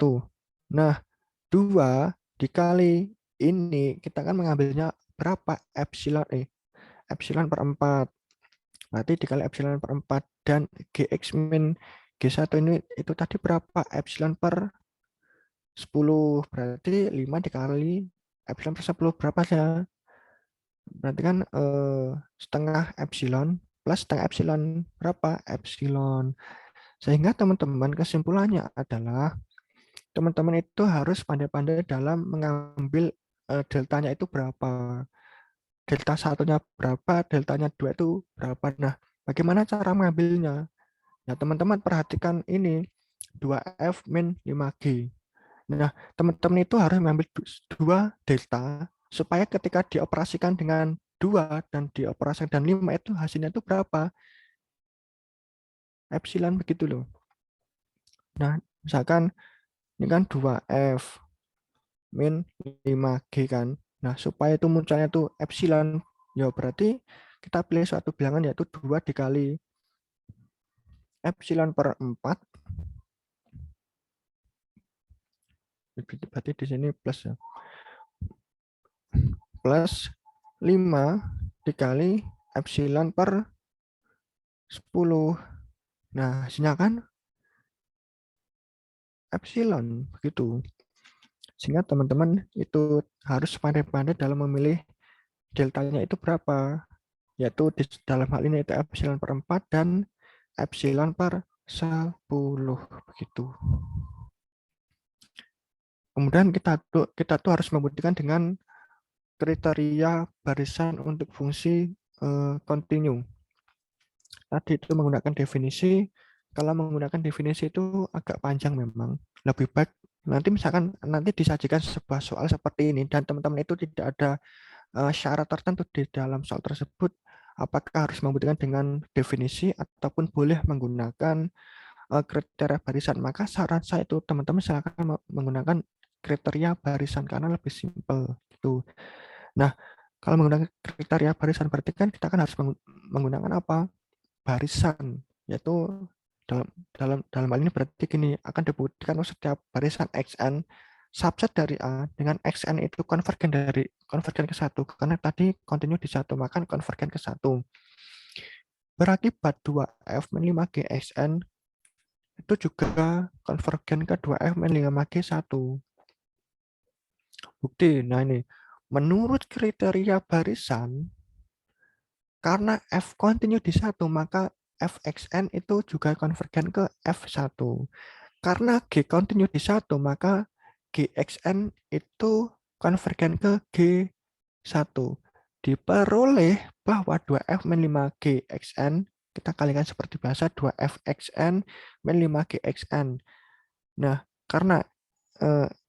Nah, 2 dikali ini kita kan mengambilnya berapa? Epsilon per 4. Berarti dikali epsilon per 4 dan gx min g1 ini itu tadi berapa? Epsilon per 10. Berarti 5 dikali epsilon per 10 berapa ya? Berarti kan setengah epsilon plus setengah epsilon berapa? Epsilon. Sehingga teman-teman kesimpulannya adalah teman-teman itu harus pandai-pandai dalam mengambil deltanya itu berapa. Delta satunya berapa, deltanya 2 itu berapa. Nah, bagaimana cara mengambilnya? Nah, teman-teman perhatikan ini 2F min 5G. Nah, teman-teman itu harus mengambil 2 delta supaya ketika dioperasikan dengan 2 dan dioperasikan dan 5 itu hasilnya itu berapa? Epsilon begitu loh. Nah, misalkan ini kan 2F min 5G kan. Nah, supaya itu munculnya itu epsilon, ya berarti kita pilih suatu bilangan yaitu 2 dikali epsilon per 4. Berarti di sini plus ya. Plus 5 dikali epsilon per 10. Nah, hasilnya kan epsilon begitu. Sehingga teman-teman itu harus pandai-pandai dalam memilih deltanya itu berapa. Yaitu di dalam hal ini itu epsilon per 4 dan epsilon per 10 begitu. Kemudian kita tuh harus membuktikan dengan kriteria barisan untuk fungsi kontinu. Tadi itu menggunakan definisi. Kalau menggunakan definisi itu agak panjang memang. Lebih baik nanti misalkan nanti disajikan sebuah soal seperti ini dan teman-teman itu tidak ada syarat tertentu di dalam soal tersebut, apakah harus membuktikan dengan definisi ataupun boleh menggunakan kriteria barisan. Maka saran saya itu teman-teman silakan menggunakan kriteria barisan karena lebih simpel gitu. Nah, kalau menggunakan kriteria barisan berarti kan kita kan harus menggunakan apa? Barisan, yaitu dalam hal ini berarti gini, akan dibuktikan setiap barisan xn subset dari A dengan xn itu konvergen ke 1 karena tadi kontinu di 1 maka konvergen ke 1. Berakibat 2f min 5g xn itu juga konvergen ke 2f min 5g 1. Bukti, nah ini menurut kriteria barisan karena f kontinu di 1 maka fxn itu juga konvergen ke F1. Karena G continue di 1, maka Gxn itu konvergen ke G1. Diperoleh bahwa 2F min 5 Gxn, kita kalikan seperti biasa 2Fxn min 5 Gxn. Nah, karena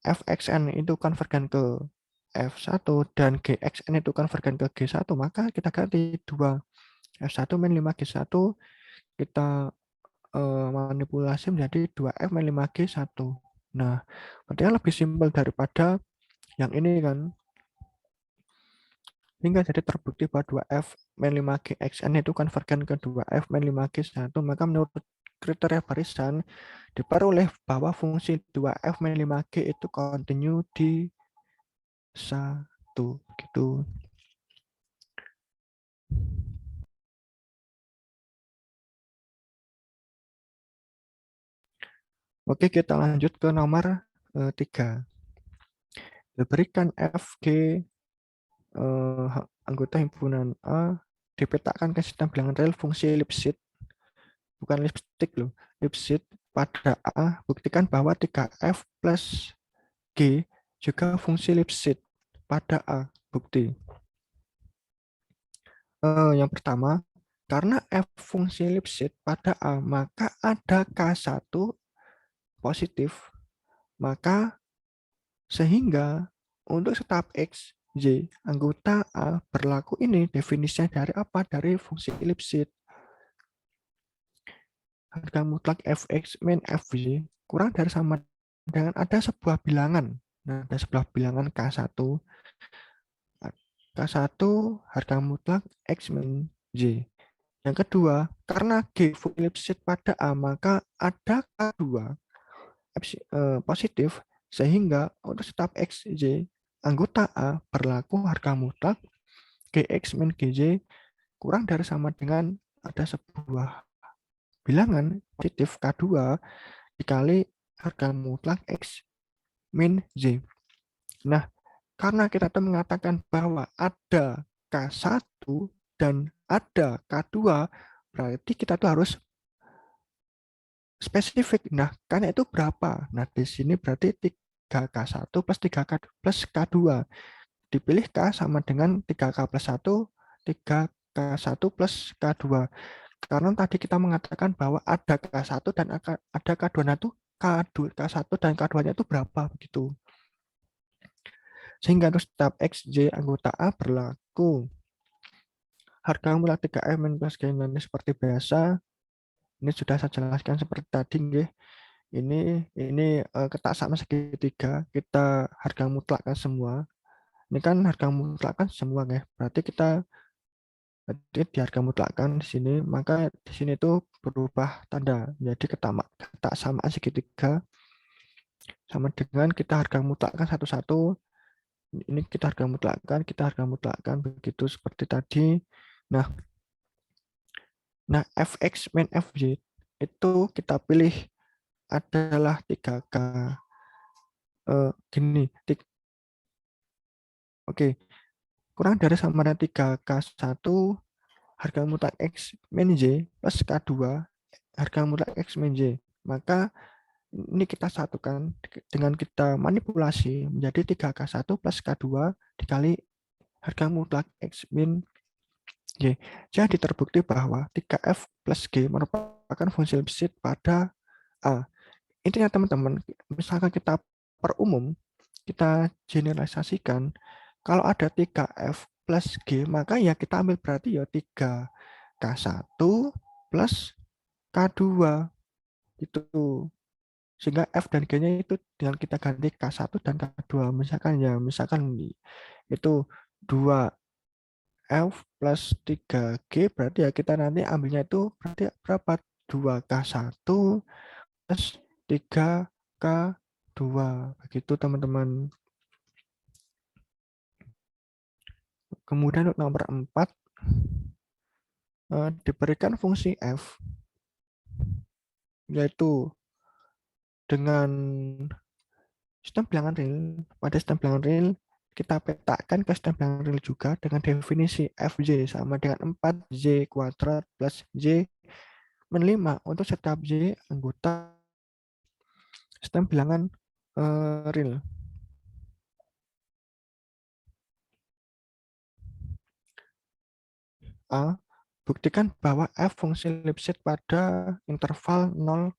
Fxn itu konvergen ke F1 dan Gxn itu konvergen ke G1, maka kita ganti 2F1 min 5 G1, kita manipulasi menjadi 2F min 5G1. Nah, berarti yang lebih simpel daripada yang ini kan. Hingga jadi terbukti bahwa 2F min 5Gxn itu konvergen ke 2F min 5G1, maka menurut kriteria barisan diperoleh bahwa fungsi 2F min 5G itu kontinu di 1. Begitu. Oke, kita lanjut ke nomor 3. Diberikan FG anggota himpunan A dipetakan ke sistem bilangan real fungsi Lipschitz, bukan lipstick loh, Lipschitz pada A, buktikan bahwa 3F plus G juga fungsi Lipschitz pada A. Bukti. Yang pertama, karena F fungsi Lipschitz pada A, maka ada K1 positif, maka sehingga untuk setiap X, Y, anggota A berlaku ini definisinya dari apa? Dari fungsi Lipschitz. Harga mutlak Fx min Fy kurang dari sama dengan ada sebuah bilangan. Nah, ada sebuah bilangan K1. K1 harga mutlak X min Y. Yang kedua, karena G fungsi Lipschitz pada A, maka ada K2 positif, sehingga untuk setiap X, Y, anggota A berlaku harga mutlak Gx min Gj kurang dari sama dengan ada sebuah bilangan positif K2 dikali harga mutlak X min Y. Nah, karena kita tuh mengatakan bahwa ada K1 dan ada K2, berarti kita tuh harus spesifik. Nah, karena itu berapa? Nah, di sini berarti 3K1 plus 3K plus K2. Dipilih K sama dengan 3K plus 1, 3K1 plus K2. Karena tadi kita mengatakan bahwa ada K1 dan ada K2. Nah, itu K1 dan K2-nya itu berapa begitu. Sehingga untuk setiap X, Y anggota A berlaku. Harga mutlak 3M plus G ini seperti biasa. Ini sudah saya jelaskan seperti tadi, nggih. Ini ketak sama segitiga, kita harga mutlakkan semua. Ini kan harga mutlakkan semua, nggih. Berarti kita di harga mutlakkan di sini, maka di sini itu berubah tanda menjadi ketak sama segitiga sama dengan kita harga mutlakkan satu-satu. Ini kita harga mutlakkan begitu seperti tadi. Nah, Fx min Fy itu kita pilih adalah 3K. Gini. Oke. Kurang dari sama dengan 3K1 harga mutlak X min Y plus K2 harga mutlak X min Y. Maka ini kita satukan dengan kita manipulasi menjadi 3K1 plus K2 dikali harga mutlak X min Y. Jadi terbukti bahwa 3F plus G merupakan fungsi Lipschitz pada A. Intinya teman-teman, misalkan kita perumum, kita generalisasikan, kalau ada 3F plus G, maka ya kita ambil berarti ya 3K1 plus K2. Itu. Sehingga F dan G-nya itu dengan kita ganti K1 dan K2. Misalkan itu 2F plus 3G, berarti ya kita nanti ambilnya itu berarti berapa? 2K1 plus 3K2. Begitu teman-teman. Kemudian untuk nomor 4, diberikan fungsi F, yaitu dengan sistem bilangan real. Pada sistem bilangan real, kita petakan ke sistem bilangan real juga dengan definisi Fj sama dengan 4Y kuadrat plus Y min 5 untuk setiap Y anggota sistem bilangan real. A. Buktikan bahwa f fungsi Lipschitz pada interval 0,5.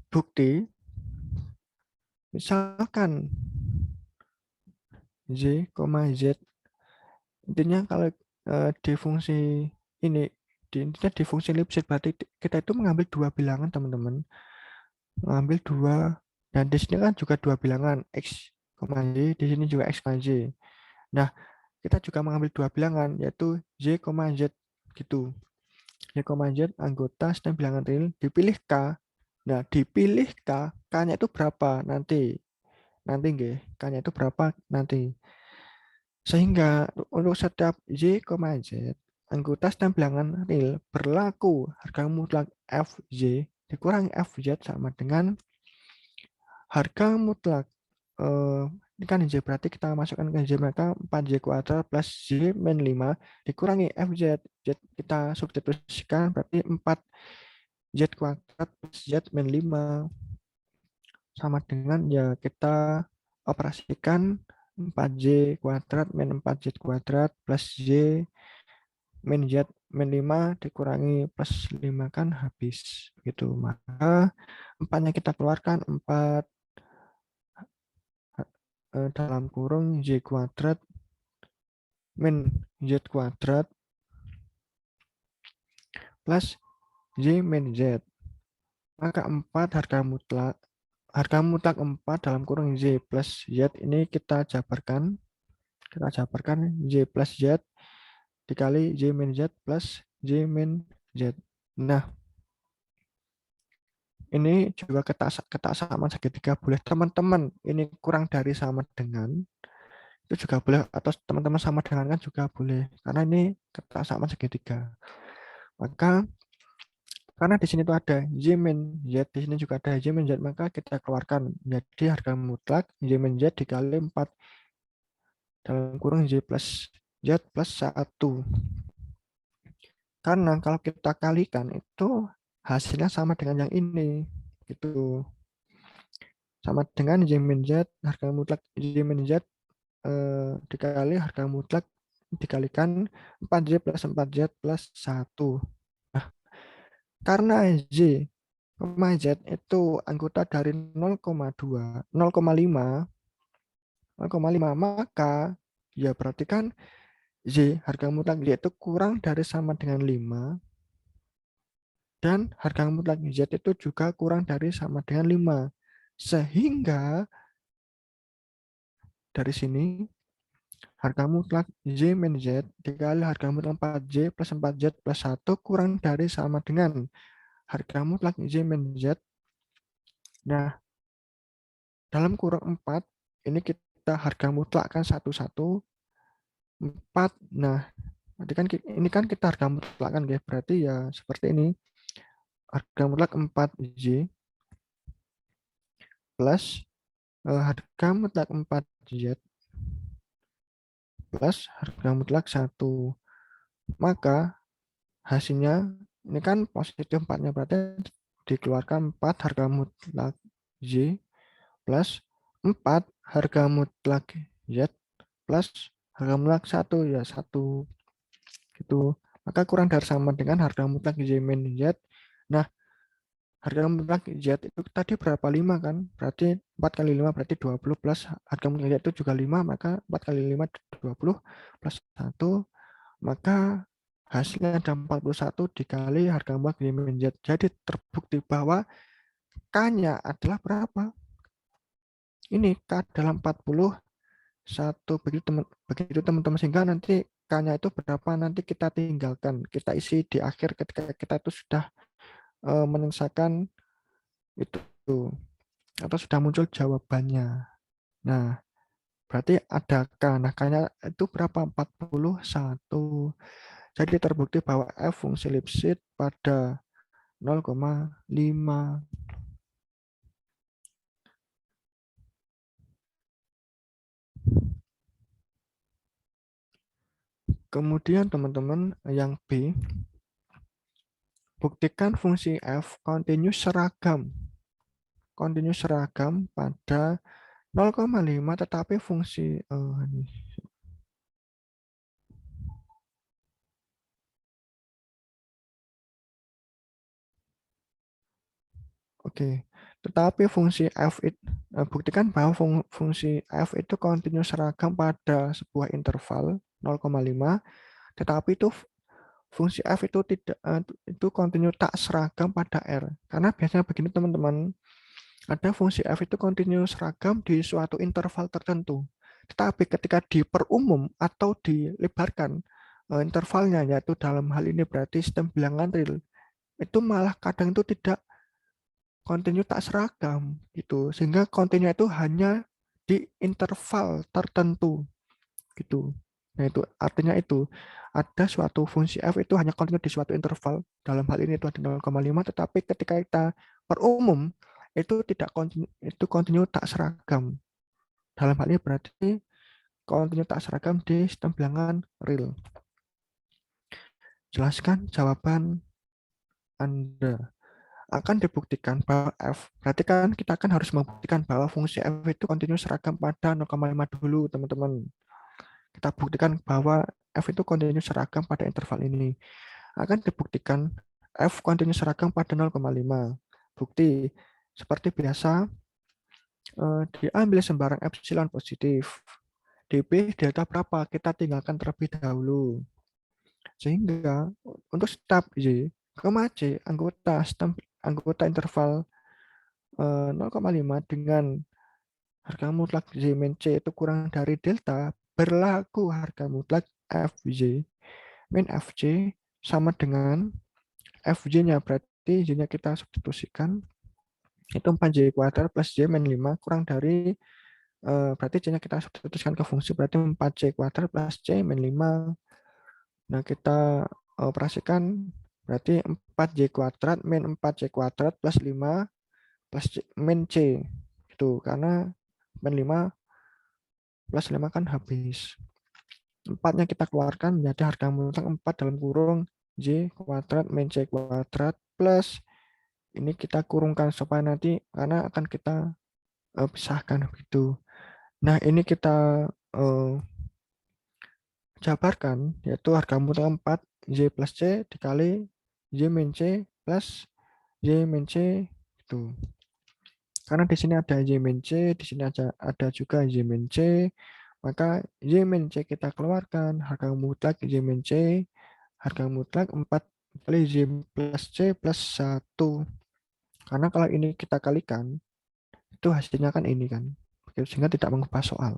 Bukti, misalkan Y, Z. Intinya kalau di fungsi ini, intinya di fungsi Lipschitz berarti kita itu mengambil dua bilangan, teman-teman. Mengambil dua, dan di sini kan juga dua bilangan, X, Y, di sini juga X, Y. Nah, kita juga mengambil dua bilangan, yaitu Y, Z, gitu. Y, Z anggota sistem bilangan real, dipilih K. Nah, dipilih K, K-nya itu berapa nanti? Nanti nggih, K-nya itu berapa nanti? Sehingga untuk setiap Y, Z, anggota sistem bilangan real berlaku harga mutlak Fy dikurangi Fz sama dengan harga mutlak ini kan Y, berarti kita masukkan ke Y, maka 4Y kuadrat plus Y min 5 dikurangi Fz. Z kita substitusikan berarti 4Z kuadrat plus Z min 5 sama dengan ya kita operasikan 4Y kuadrat min 4Z kuadrat plus Y min Z min 5 dikurangi plus 5 kan habis gitu. Maka 4-nya kita keluarkan, 4 dalam kurung Y kuadrat min Z kuadrat plus Y min Z. Maka 4 harga mutlak 4 dalam kurung Y plus Z ini kita jabarkan Y plus Z dikali Y min Z plus Y min Z. Nah, ini juga ketak sama segitiga boleh, teman-teman. Ini kurang dari sama dengan itu juga boleh, atau teman-teman sama dengan kan juga boleh, karena ini ketak sama segitiga. Maka karena di sini tuh ada Y min Z, di sini juga ada Y min Z, maka kita keluarkan jadi harga mutlak Y min Z dikali 4 dalam kurung Y plus Z plus 1. Karena kalau kita kalikan itu hasilnya sama dengan yang ini gitu. Sama dengan Y min Z, harga mutlak Y min Z dikali harga mutlak dikalikan 4Y plus 4Z plus 1. Nah, karena Y, Z itu anggota dari 0,2, 0,5, maka ya berarti kan Y, harga mutlak Y itu kurang dari sama dengan 5, dan harga mutlak Z itu juga kurang dari sama dengan 5. Sehingga dari sini harga mutlak Y min Z dikali harga mutlak 4Y plus 4Z plus 1 kurang dari sama dengan harga mutlak Y min Z. Nah, dalam kurung 4, ini kita harga mutlak kan 1, 4. Nah, ini kan kita harga mutlak kan, guys. Berarti ya seperti ini. Harga mutlak 4Y plus harga mutlak 4Z plus harga mutlak 1. Maka hasilnya ini kan positif 4-nya, berarti dikeluarkan 4 harga mutlak Y plus 4 harga mutlak Z plus harga mutlak 1 ya 1 gitu. Maka kurang dari sama dengan harga mutlak Y min Z. Nah, harga mutlak Z itu tadi berapa? 5 kan? Berarti 4 kali 5 berarti 20 plus harga mutlak Z itu juga 5, maka 4 kali 5 20 plus 1, maka hasilnya ada 41 dikali harga mutlak Y min Z. Jadi terbukti bahwa K-nya adalah berapa? Ini K adalah 41. Begitu teman-teman, sehingga nanti K-nya itu berapa nanti kita tinggalkan. Kita isi di akhir ketika kita itu sudah menyelesaikan itu atau sudah muncul jawabannya. Nah, berarti ada K. Nah, K-nya itu berapa? 41. Jadi terbukti bahwa F fungsi Lipschitz pada 0,5. Kemudian teman-teman yang B, buktikan fungsi f kontinus seragam. Kontinus seragam pada 0,5 tetapi fungsi Oke, tetapi fungsi f itu buktikan bahwa fungsi f itu kontinus seragam pada sebuah interval 0,5, tetapi itu fungsi f itu tidak itu kontinu tak seragam pada R. Karena biasanya begini teman-teman, ada fungsi f itu kontinu seragam di suatu interval tertentu. Tetapi ketika diperumum atau dilebarkan intervalnya, yaitu dalam hal ini berarti sistem bilangan real, itu malah kadang itu tidak kontinu tak seragam gitu, sehingga kontinu itu hanya di interval tertentu gitu. Nah, itu artinya itu ada suatu fungsi f itu hanya kontinu di suatu interval, dalam hal ini itu ada 0,5, tetapi ketika kita perumum itu tidak kontinu, itu kontinu tak seragam. Dalam hal ini berarti kontinu tak seragam di sistem bilangan real. Jelaskan jawaban Anda. Akan dibuktikan bahwa f, berarti kan kita akan harus membuktikan bahwa fungsi f itu kontinu seragam pada 0,5 dulu, teman-teman. Kita buktikan bahwa f itu kontinu seragam pada interval ini. Akan dibuktikan f kontinu seragam pada 0,5. Bukti seperti biasa, diambil sembarang epsilon positif. dp delta berapa? Kita tinggalkan terlebih dahulu. Sehingga untuk step Y, C, anggota interval 0,5 dengan harga mutlak J min C itu kurang dari delta, berlaku harga mutlak Fj min Fj sama dengan Fj-nya, berarti J-nya kita substitusikan itu 4J kuadrat plus J min 5 kurang dari berarti J-nya kita substitusikan ke fungsi, berarti 4J kuadrat plus J min 5. Nah, kita operasikan berarti 4J kuadrat min 4J kuadrat plus 5 plus min C itu, karena min 5 plus 5 kan habis. 4-nya kita keluarkan menjadi harga mutlak 4 dalam kurung J kuadrat min C kuadrat plus ini kita kurungkan supaya nanti karena akan kita pisahkan begitu. Nah, ini kita jabarkan, yaitu harga mutlak 4 J plus C dikali J min C plus J min C itu. Karena di sini ada J min C, di sini ada juga J min C, maka J min C kita keluarkan, harga mutlak J min C, harga mutlak 4 kali J plus C plus 1. Karena kalau ini kita kalikan, itu hasilnya kan ini kan, sehingga tidak mengubah soal.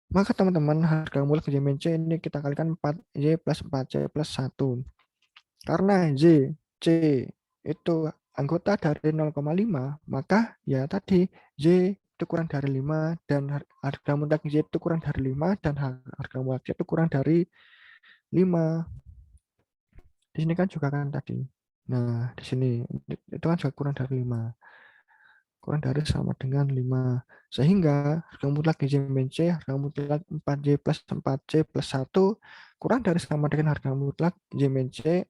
Maka teman-teman, harga mutlak J min C ini kita kalikan 4J plus 4C plus 1. Karena J, C itu anggota dari 0,5, maka ya tadi J itu kurang dari 5 dan harga mutlak J itu kurang dari 5 dan harga mutlak J itu kurang dari 5. Di sini kan juga kan tadi. Nah, di sini itu kan juga kurang dari 5. Kurang dari sama dengan 5. Sehingga harga mutlak J min C, harga mutlak 4J plus 4C plus 1 kurang dari sama dengan harga mutlak J min C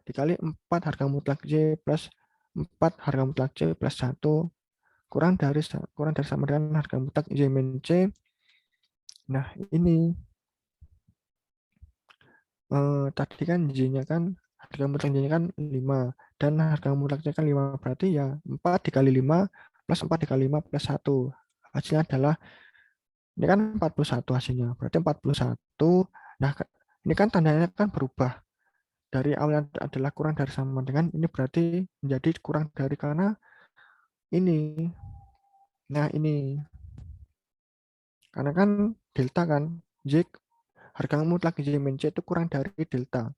dikali 4 harga mutlak J plus 4 harga mutlak J plus 1 kurang dari sama dengan harga mutlak J min C. Nah, ini tadi kan J-nya kan harga mutlak J-nya kan 5 dan harga mutlak J kan 5, berarti ya 4 dikali 5 plus 4 dikali 5 plus 1. Hasilnya adalah ini kan 41 hasilnya. Berarti 41. Nah, ini kan tandanya kan berubah. Dari awalnya adalah kurang dari sama dengan ini berarti menjadi kurang dari karena ini. Nah, ini karena kan delta kan J harga mutlak J min C itu kurang dari delta.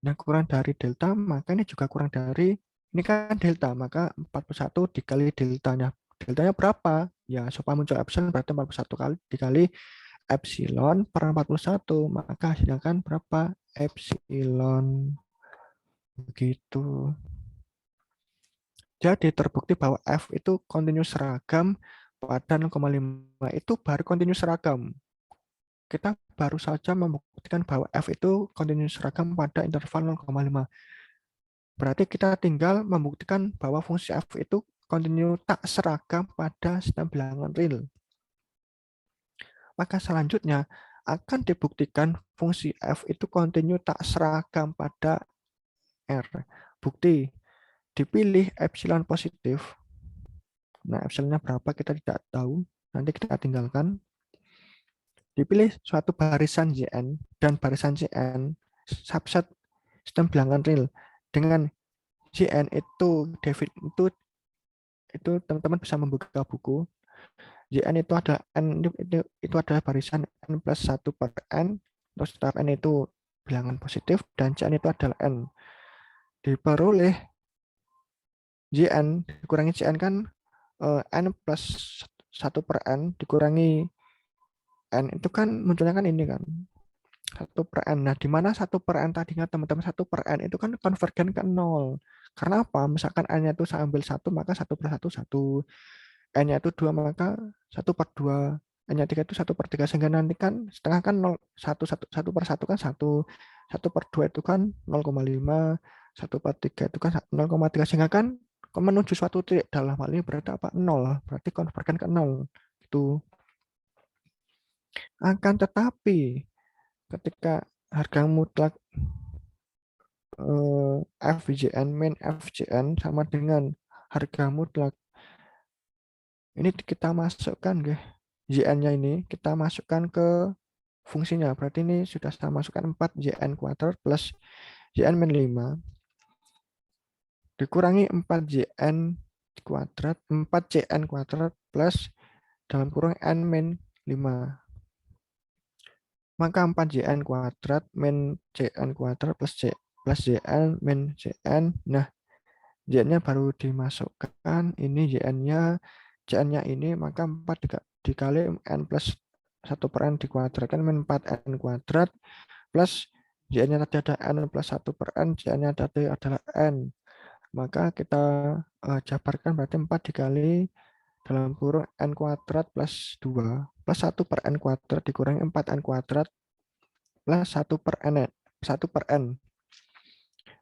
Nah, kurang dari delta maka ini juga kurang dari ini kan delta, maka 41 dikali deltanya. Deltanya berapa? Ya, supaya muncul epsilon berarti 41 kali dikali epsilon per 41, maka hasilnya kan berapa? Epsilon. Begitu. Jadi terbukti bahwa F itu kontinu seragam pada 0,5 itu baru kontinu seragam. kita baru saja membuktikan bahwa F itu kontinu seragam pada interval 0,5. Berarti kita tinggal membuktikan bahwa fungsi F itu kontinu tak seragam pada sistem bilangan real. Maka selanjutnya akan dibuktikan fungsi F itu kontinu tak seragam pada R. Bukti, dipilih epsilon positif. Nah, epsilonnya berapa kita tidak tahu. Nanti kita tinggalkan. Dipilih suatu barisan Jn dan barisan Cn subset sistem bilangan real dengan Jn itu itu teman-teman bisa membuka buku. Jn itu ada n itu adalah barisan n plus 1 per n, terus setiap n itu bilangan positif dan Cn itu adalah n. Diperoleh Jn dikurangi Cn kan n plus 1 per n dikurangi n itu kan munculnya kan ini kan 1 per n. Nah, di mana 1 per n tadinya teman-teman 1 per n itu kan konvergen ke 0. Karena apa? Misalkan n-nya itu saya ambil 1, maka 1 per 1, 1. N-nya itu 2, maka 1 per 2. N-nya 3 itu 1 per 3. Sehingga nanti kan setengah kan 0, 1 per 1 kan 1. 1 per 2 itu kan 0,5. 1 per 3 itu kan 0,3. Sehingga kan menuju suatu titik dalam hal ini berarti apa? 0. Berarti konvergen ke 0. Itu. Akan tetapi ketika harga mutlak FJN min FJN sama dengan harga mutlak ini kita masukkan JN-nya ini kita masukkan ke fungsinya. Berarti ini sudah saya masukkan 4 JN kuadrat plus JN min 5 dikurangi 4 JN kuadrat 4 JN kuadrat plus dalam kurung N min 5. Maka 4JN kuadrat min JN kuadrat plus JN min JN. Nah, JN-nya baru dimasukkan. Ini JN-nya ini, maka 4 dikali N plus 1 per N dikuadratkan min 4N kuadrat plus JN-nya tadi ada N plus 1 per N, JN-nya tadi adalah N. Maka kita jabarkan berarti 4 dikali dalam kurung N kuadrat plus 2 plus 1 per N kuadrat dikurangi 4N kuadrat plus 1 per N. 1 per N.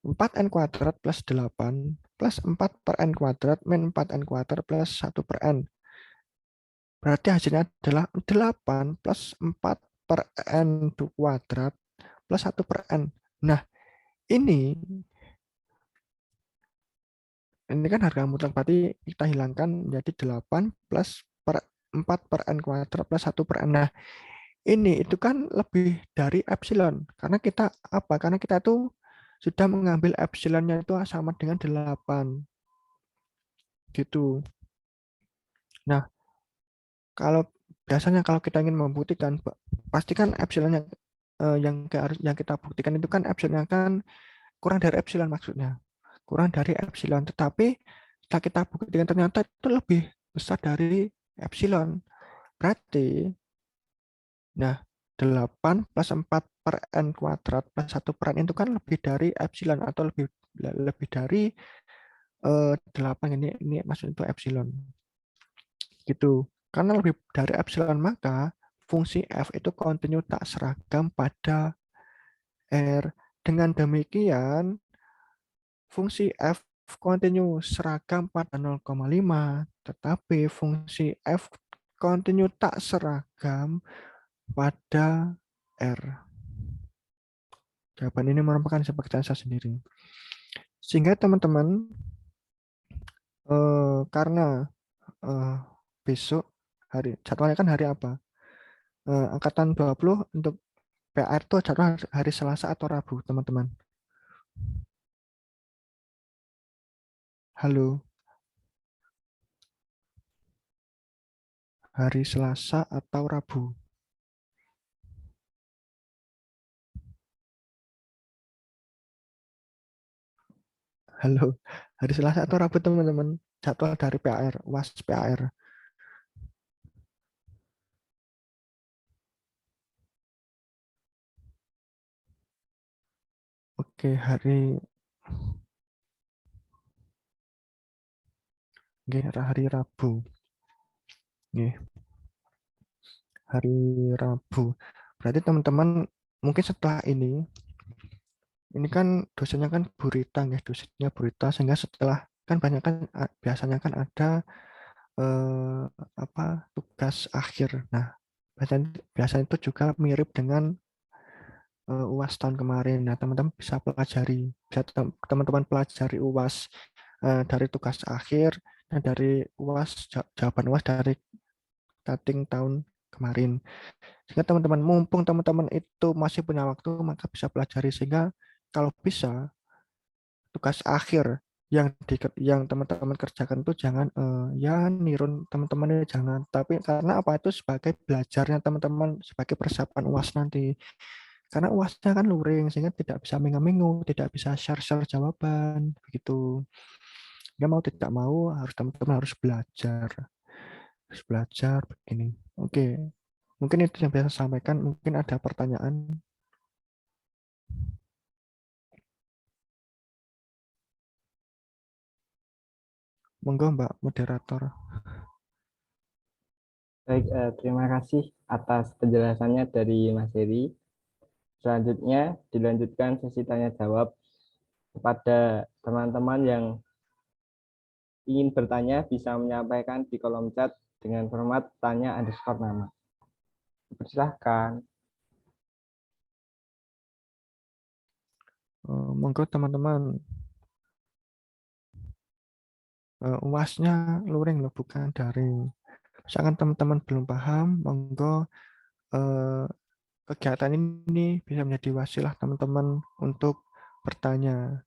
4N kuadrat plus 8 plus 4 per N kuadrat min 4N kuadrat plus 1 per N. Berarti hasilnya adalah 8 plus 4 per N kuadrat plus 1 per N. Nah, ini kan harga mutlak, berarti kita hilangkan menjadi 8 plus 4 per N kuadrat plus 1 per N. Nah, ini itu kan lebih dari epsilon. Karena kita apa? Karena kita tuh sudah mengambil epsilonnya itu sama dengan 8. Gitu. Nah, kalau biasanya kalau kita ingin membuktikan, pastikan epsilonnya yang kita buktikan itu kan epsilonnya kan kurang dari epsilon maksudnya. Kurang dari epsilon. Tetapi setelah kita buktikan ternyata itu lebih besar dari epsilon. Berarti, nah, 8 plus 4 per N kuadrat plus 1 per N itu kan lebih dari epsilon atau lebih dari 8 ini maksudnya itu epsilon. Gitu. Karena lebih dari epsilon maka fungsi F itu kontinu tak seragam pada R. Dengan demikian fungsi F kontinu seragam pada 0,5 tetapi fungsi F kontinu tak seragam pada R. Jawaban ini merupakan kepercayaan saya sendiri. Sehingga teman-teman karena besok jadwalnya kan hari apa? Angkatan 20 untuk PR itu jadwal hari Selasa atau Rabu, teman-teman. Halo. Hari Selasa atau Rabu? Halo. Hari Selasa atau Rabu, teman-teman? Jadwal dari PR, UAS PR. Oke, hari Rabu. Hari Rabu. Berarti teman-teman mungkin setelah ini kan dosennya kan Bu Rita ya, dosennya Bu Rita, sehingga setelah kan banyak kan biasanya kan ada tugas akhir. Nah, biasanya itu juga mirip dengan UAS tahun kemarin. Nah, teman-teman bisa teman-teman pelajari UAS dari tugas akhir dan dari UAS jawaban UAS dari cutting tahun kemarin. Sehingga teman-teman, mumpung teman-teman itu masih punya waktu, maka bisa pelajari, sehingga kalau bisa tugas akhir yang teman-teman kerjakan itu jangan ya nirun teman-teman, jangan, tapi karena apa, itu sebagai belajarnya teman-teman, sebagai persiapan UAS nanti. Karena UASnya kan luring, sehingga tidak bisa mengaminggu, tidak bisa share-share jawaban, begitu. Ya mau tidak mau teman-teman harus belajar begini. Oke, mungkin itu yang bisa saya sampaikan. Mungkin ada pertanyaan. Monggo Mbak Moderator. Baik, terima kasih atas penjelasannya dari Mas Heri. Selanjutnya dilanjutkan sesi tanya jawab. Kepada teman-teman yang ingin bertanya bisa menyampaikan di kolom chat dengan format tanya_nama. Silahkan. Monggo teman-teman. UASnya luring loh, bukan daring. Misalkan teman-teman belum paham, monggo kegiatan ini bisa menjadi wasilah teman-teman untuk bertanya.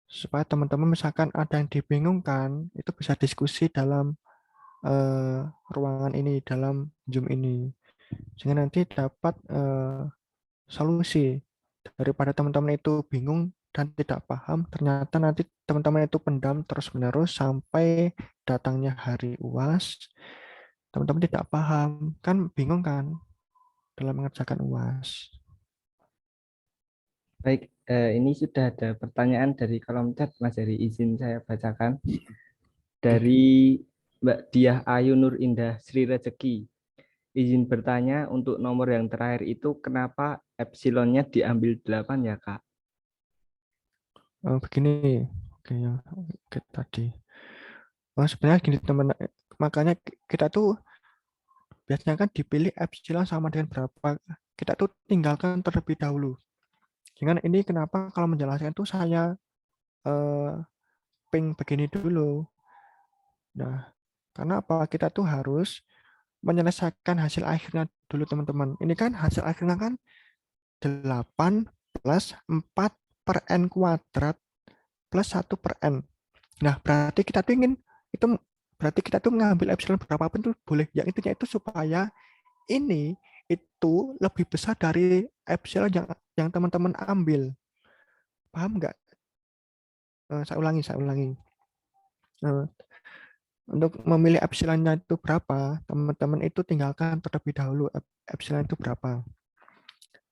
Supaya teman-teman misalkan ada yang dibingungkan, itu bisa diskusi dalam ruangan ini, dalam Zoom ini. Sehingga nanti dapat solusi. Daripada teman-teman itu bingung dan tidak paham, ternyata nanti teman-teman itu pendam terus-menerus sampai datangnya hari UAS, teman-teman tidak paham, kan bingung kan dalam mengerjakan UAS. Baik, ini sudah ada pertanyaan dari kolom chat, Mas Heri. Izin saya bacakan. Dari Mbak Diah Ayu Nur Indah Sri Rezeki. Izin bertanya, untuk nomor yang terakhir itu kenapa epsilonnya diambil 8 ya, Kak? Begini, oke, tadi. Sebenarnya gini teman, makanya kita tuh biasanya kan dipilih epsilon sama dengan berapa, kita tuh tinggalkan terlebih dahulu. Jangan ini kenapa kalau menjelaskan tuh saya ping begini dulu. Nah, karena apa? Kita tuh harus menyelesaikan hasil akhirnya dulu teman-teman. Ini kan hasil akhirnya kan 8 plus 4 per N kuadrat plus 1 per N. Nah, berarti kita tuh mengambil epsilon berapapun tuh boleh. Yang intinya itu supaya ini itu lebih besar dari epsilon yang teman-teman ambil. Paham nggak? Saya ulangi. Untuk memilih epsilonnya itu berapa, teman-teman itu tinggalkan terlebih dahulu epsilon itu berapa.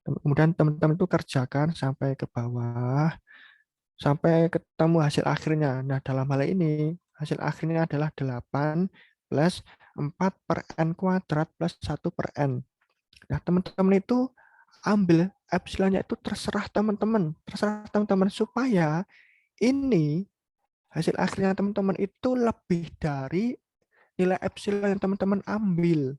Kemudian teman-teman itu kerjakan sampai ke bawah, sampai ketemu hasil akhirnya. Nah, dalam hal ini, hasil akhirnya adalah 8 plus 4 per N kuadrat plus 1 per N. Nah, teman-teman itu ambil epsilonnya itu terserah teman-teman supaya ini hasil akhirnya teman-teman itu lebih dari nilai epsilon yang teman-teman ambil.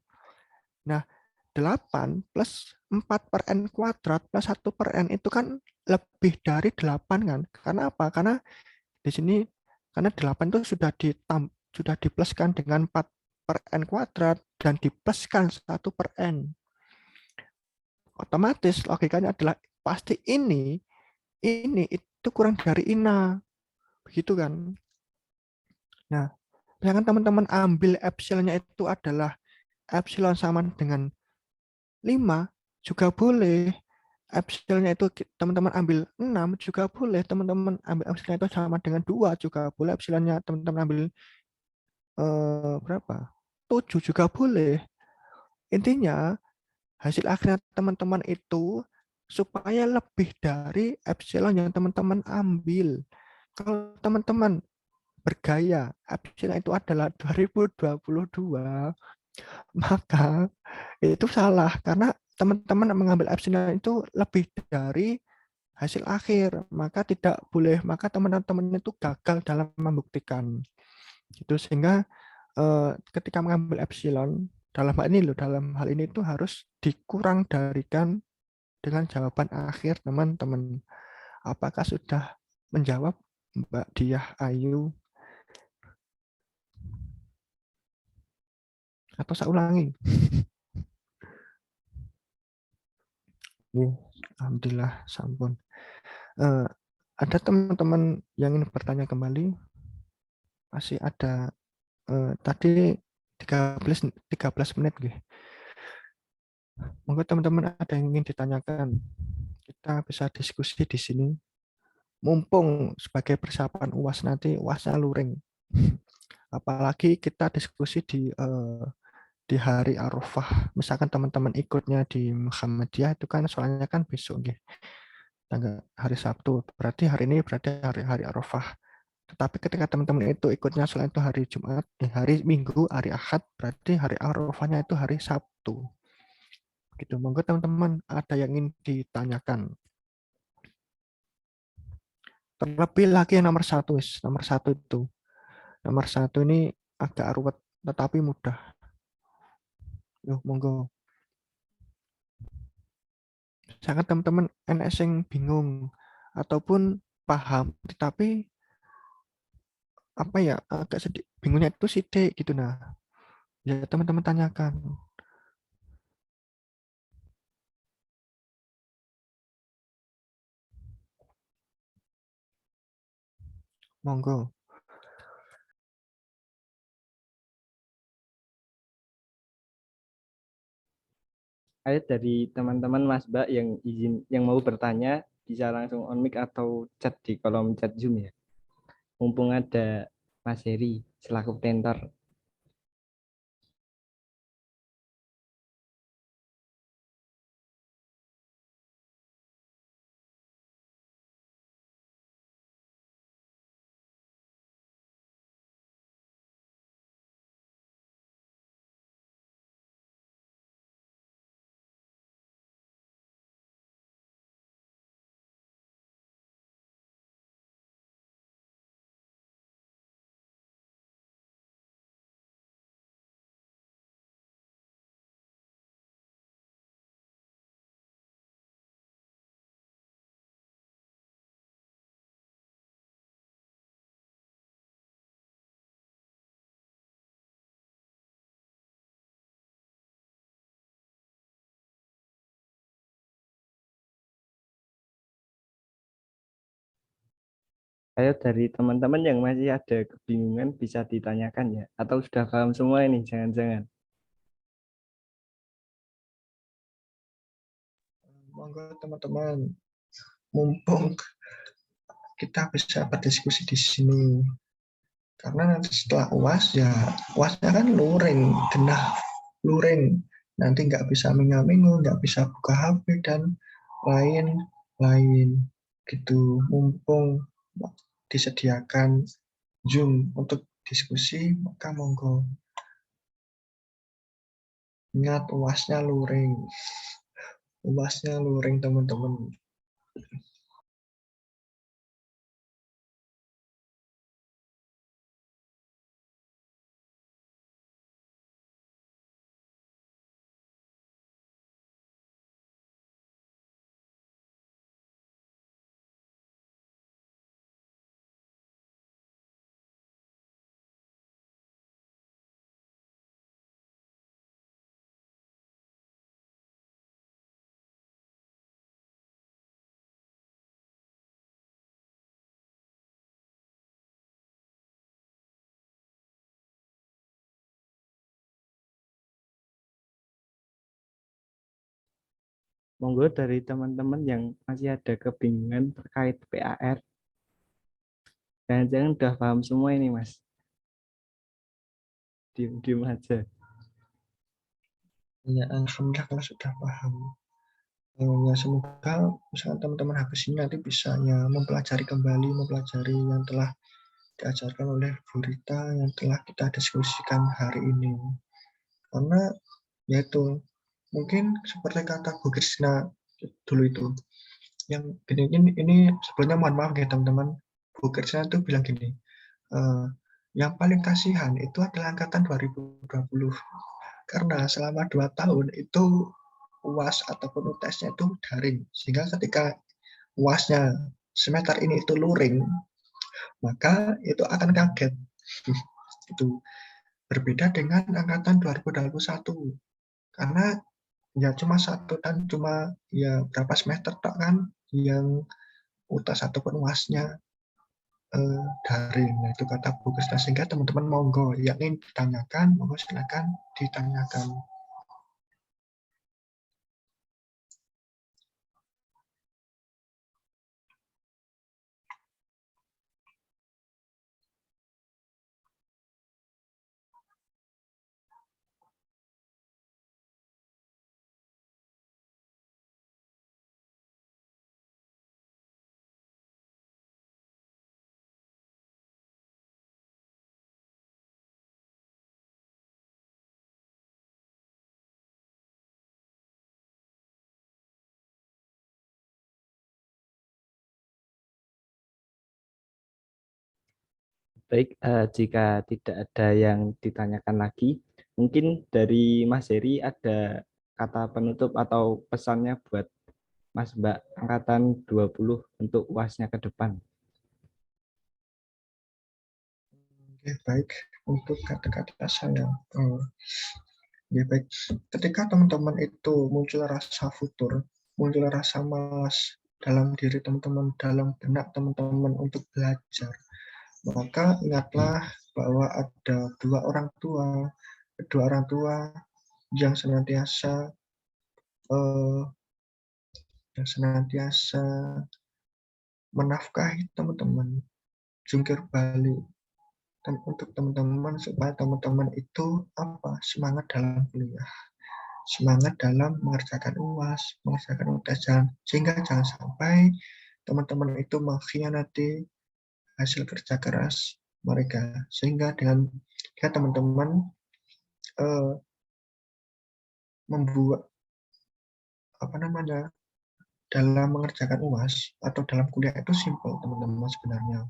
Nah, 8 plus 4 per N kuadrat plus 1 per N itu kan lebih dari 8 kan? Karena apa? Karena di sini, karena 8 itu sudah dipluskan dengan 4 per N kuadrat dan dipluskan 1 per N. Otomatis logikanya adalah pasti ini itu kurang dari INA. Begitu kan? Nah, misalkan teman-teman ambil epsilonnya itu adalah epsilon sama dengan 5 juga boleh. Epsilonnya itu teman-teman ambil 6 juga boleh. Teman-teman ambil epsilon itu sama dengan 2 juga boleh. Epsilonnya teman-teman ambil berapa? 7 juga boleh. Intinya hasil akhirnya teman-teman itu supaya lebih dari epsilon yang teman-teman ambil. Kalau teman-teman bergaya epsilon itu adalah 2022, maka itu salah karena teman-teman mengambil epsilon itu lebih dari hasil akhir, maka teman-teman itu gagal dalam membuktikan. Itu sehingga ketika mengambil epsilon dalam hal ini itu harus dikurang darikan dengan jawaban akhir teman-teman. Apakah sudah menjawab Mbak Diah Ayu? Atau saya ulangi? Alhamdulillah, sampun. Ada teman-teman yang ingin bertanya kembali? Masih ada tadi 13 menit. Monggo teman-teman ada yang ingin ditanyakan. Kita bisa diskusi di sini. Mumpung sebagai persiapan UAS nanti, UASnya luring. Apalagi kita diskusi di hari Arafah. Misalkan teman-teman ikutnya di Muhammadiyah itu kan soalnya kan besok tanggal hari Sabtu. Berarti hari ini hari Arafah. Tetapi ketika teman-teman itu ikutnya selain itu hari Jumat, hari Minggu, hari Ahad, berarti hari Arafahnya itu hari Sabtu. Gitu. Monggo teman-teman ada yang ingin ditanyakan. Terlebih lagi yang nomor satu itu. Nomor satu ini agak ruwet tetapi mudah. Yuk, monggo. Sangat teman-teman enek sing bingung ataupun paham tetapi apa ya agak sedih bingungnya itu sidik gitu nah. Ya teman-teman tanyakan. Monggo. Ayo dari teman-teman Mas Mbak yang mau bertanya bisa langsung on mic atau chat di kolom chat Zoom ya. Mumpung ada Mas Heri selaku tentor. Ayo dari teman-teman yang masih ada kebingungan bisa ditanyakan ya. Atau sudah paham semua ini, jangan-jangan. Monggo teman-teman. Mumpung kita bisa berdiskusi di sini. Karena nanti setelah UASnya kan luring, luring. Nanti nggak bisa mengamingu, nggak bisa buka HP dan lain-lain gitu. Mumpung disediakan Zoom untuk diskusi, maka monggo. Ingat UASnya luring. UASnya luring teman-teman. Monggo dari teman-teman yang masih ada kebingungan terkait PAR. Jangan-jangan udah paham semua ini, Mas. Diem-diem aja. Ya, alhamdulillah kalau sudah paham. Ya, semoga misalkan teman-teman habis ini nanti bisa ya mempelajari yang telah diajarkan oleh Bu Rita yang telah kita diskusikan hari ini. Karena yaitu mungkin seperti kata Bu Krisna dulu itu, yang ini sebelumnya mohon maaf ya teman-teman, Bu Krisna itu bilang gini, yang paling kasihan itu adalah angkatan 2020 karena selama 2 tahun itu UAS ataupun UTS-nya itu daring, sehingga ketika UAS-nya semester ini itu luring, maka itu akan kaget. Itu berbeda dengan angkatan 2021 karena ya cuma satu dan cuma ya berapa semester tak kan yang UTS ataupun UAS-nya daring. Nah, itu kata Bu Krisna, sehingga teman-teman monggo yang ingin ditanyakan, monggo silakan ditanyakan. Baik, jika tidak ada yang ditanyakan lagi, mungkin dari Mas Heri ada kata penutup atau pesannya buat Mas Mbak angkatan 20 untuk UAS-nya ke depan. Oke, baik, untuk kata-kata saya. Ya, baik. Ketika teman-teman itu muncul rasa futur, muncul rasa malas dalam diri teman-teman, dalam benak teman-teman untuk belajar, maka ingatlah bahwa ada kedua orang tua yang senantiasa eh, menafkahi teman-teman, jungkir balik dan untuk teman-teman supaya teman-teman itu semangat dalam kuliah, semangat dalam mengerjakan UAS, mengerjakan UTS, sehingga jangan sampai teman-teman itu mengkhianati hasil kerja keras mereka, sehingga dengan teman-teman membuat dalam mengerjakan UAS atau dalam kuliah itu simpel teman-teman sebenarnya.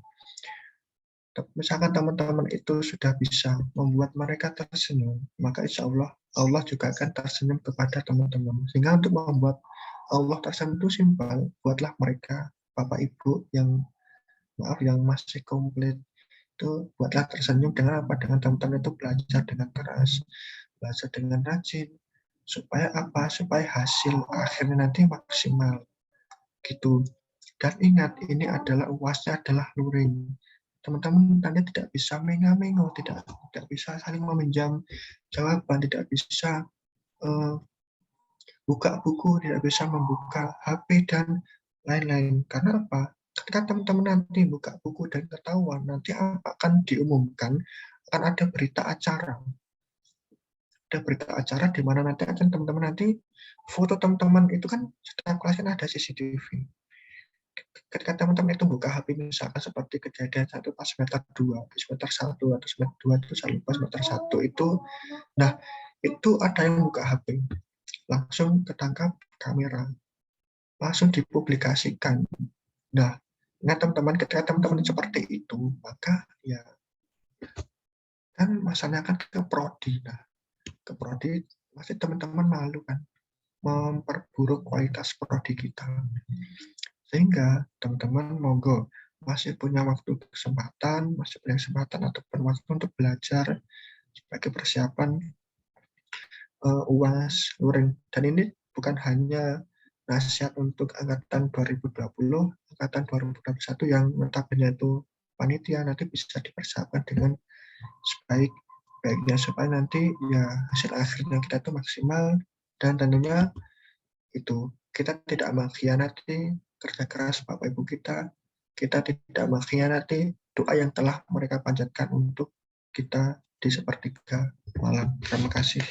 Misalkan teman-teman itu sudah bisa membuat mereka tersenyum, maka insya Allah Allah juga akan tersenyum kepada teman-teman. Sehingga untuk membuat Allah tersenyum itu simpel, buatlah mereka Bapak Ibu yang masih komplit itu, buatlah tersenyum dengan dengan teman-teman itu belajar dengan keras, belajar dengan rajin, supaya supaya hasil akhirnya nanti maksimal gitu. Dan ingat, ini adalah UASnya adalah luring. Teman-teman nanti tidak bisa menga-mengo, tidak bisa saling meminjam jawaban, tidak bisa buka buku, tidak bisa membuka HP dan lain-lain. Karena apa? Ketika teman-teman nanti buka buku dan ketahuan, nanti akan diumumkan, akan ada berita acara. Ada berita acara di mana nanti akan teman-teman nanti foto teman-teman itu kan setiap kelas kan ada CCTV. Ketika teman-teman itu buka HP, misalkan seperti kejadian satu pas semester 2, semester 1 atau semester 2 itu saya lupa, semester 1 itu, nah itu ada yang buka HP, langsung ketangkap kamera, langsung dipublikasikan. Nah, teman-teman, ketika teman-teman seperti itu, maka ya kan masalahnya kan ke prodi. Nah, ke prodi masih teman-teman malu kan memperburuk kualitas prodi kita. Sehingga teman-teman monggo masih punya waktu masih punya kesempatan ataupun waktu untuk belajar sebagai persiapan UAS, luring. Dan ini bukan hanya nasihat untuk angkatan 2020, angkatan 2021 yang notabene itu panitia, nanti bisa dipersiapkan dengan sebaik-baiknya supaya nanti ya hasil akhirnya kita itu maksimal, dan tentunya itu kita tidak mengkhianati kerja keras Bapak Ibu kita tidak mengkhianati doa yang telah mereka panjatkan untuk kita di sepertiga malam. Terima kasih.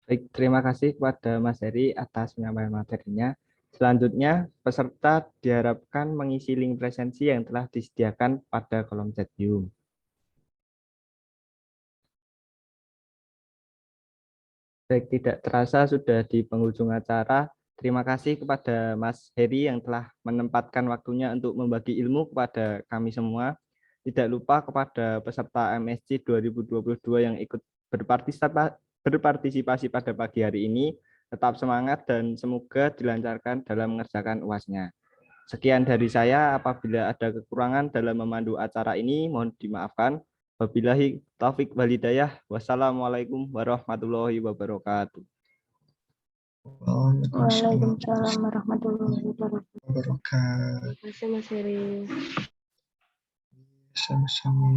Baik, terima kasih kepada Mas Heri atas penyampaian materinya. Selanjutnya, peserta diharapkan mengisi link presensi yang telah disediakan pada kolom chat Zoom. Baik, tidak terasa sudah di penghujung acara. Terima kasih kepada Mas Heri yang telah menempatkan waktunya untuk membagi ilmu kepada kami semua. Tidak lupa kepada peserta MSC 2022 yang ikut berpartisipasi pada pagi hari ini. Tetap semangat dan semoga dilancarkan dalam mengerjakan UAS-nya. Sekian dari saya. Apabila ada kekurangan dalam memandu acara ini, mohon dimaafkan. Wabillahi taufik walhidayah. Wassalamualaikum warahmatullahi wabarakatuh. Waalaikumsalam Waalaikumsalam warahmatullahi wabarakatuh. wabarakatuh. Terima kasih Mas Heri. Sama-sama.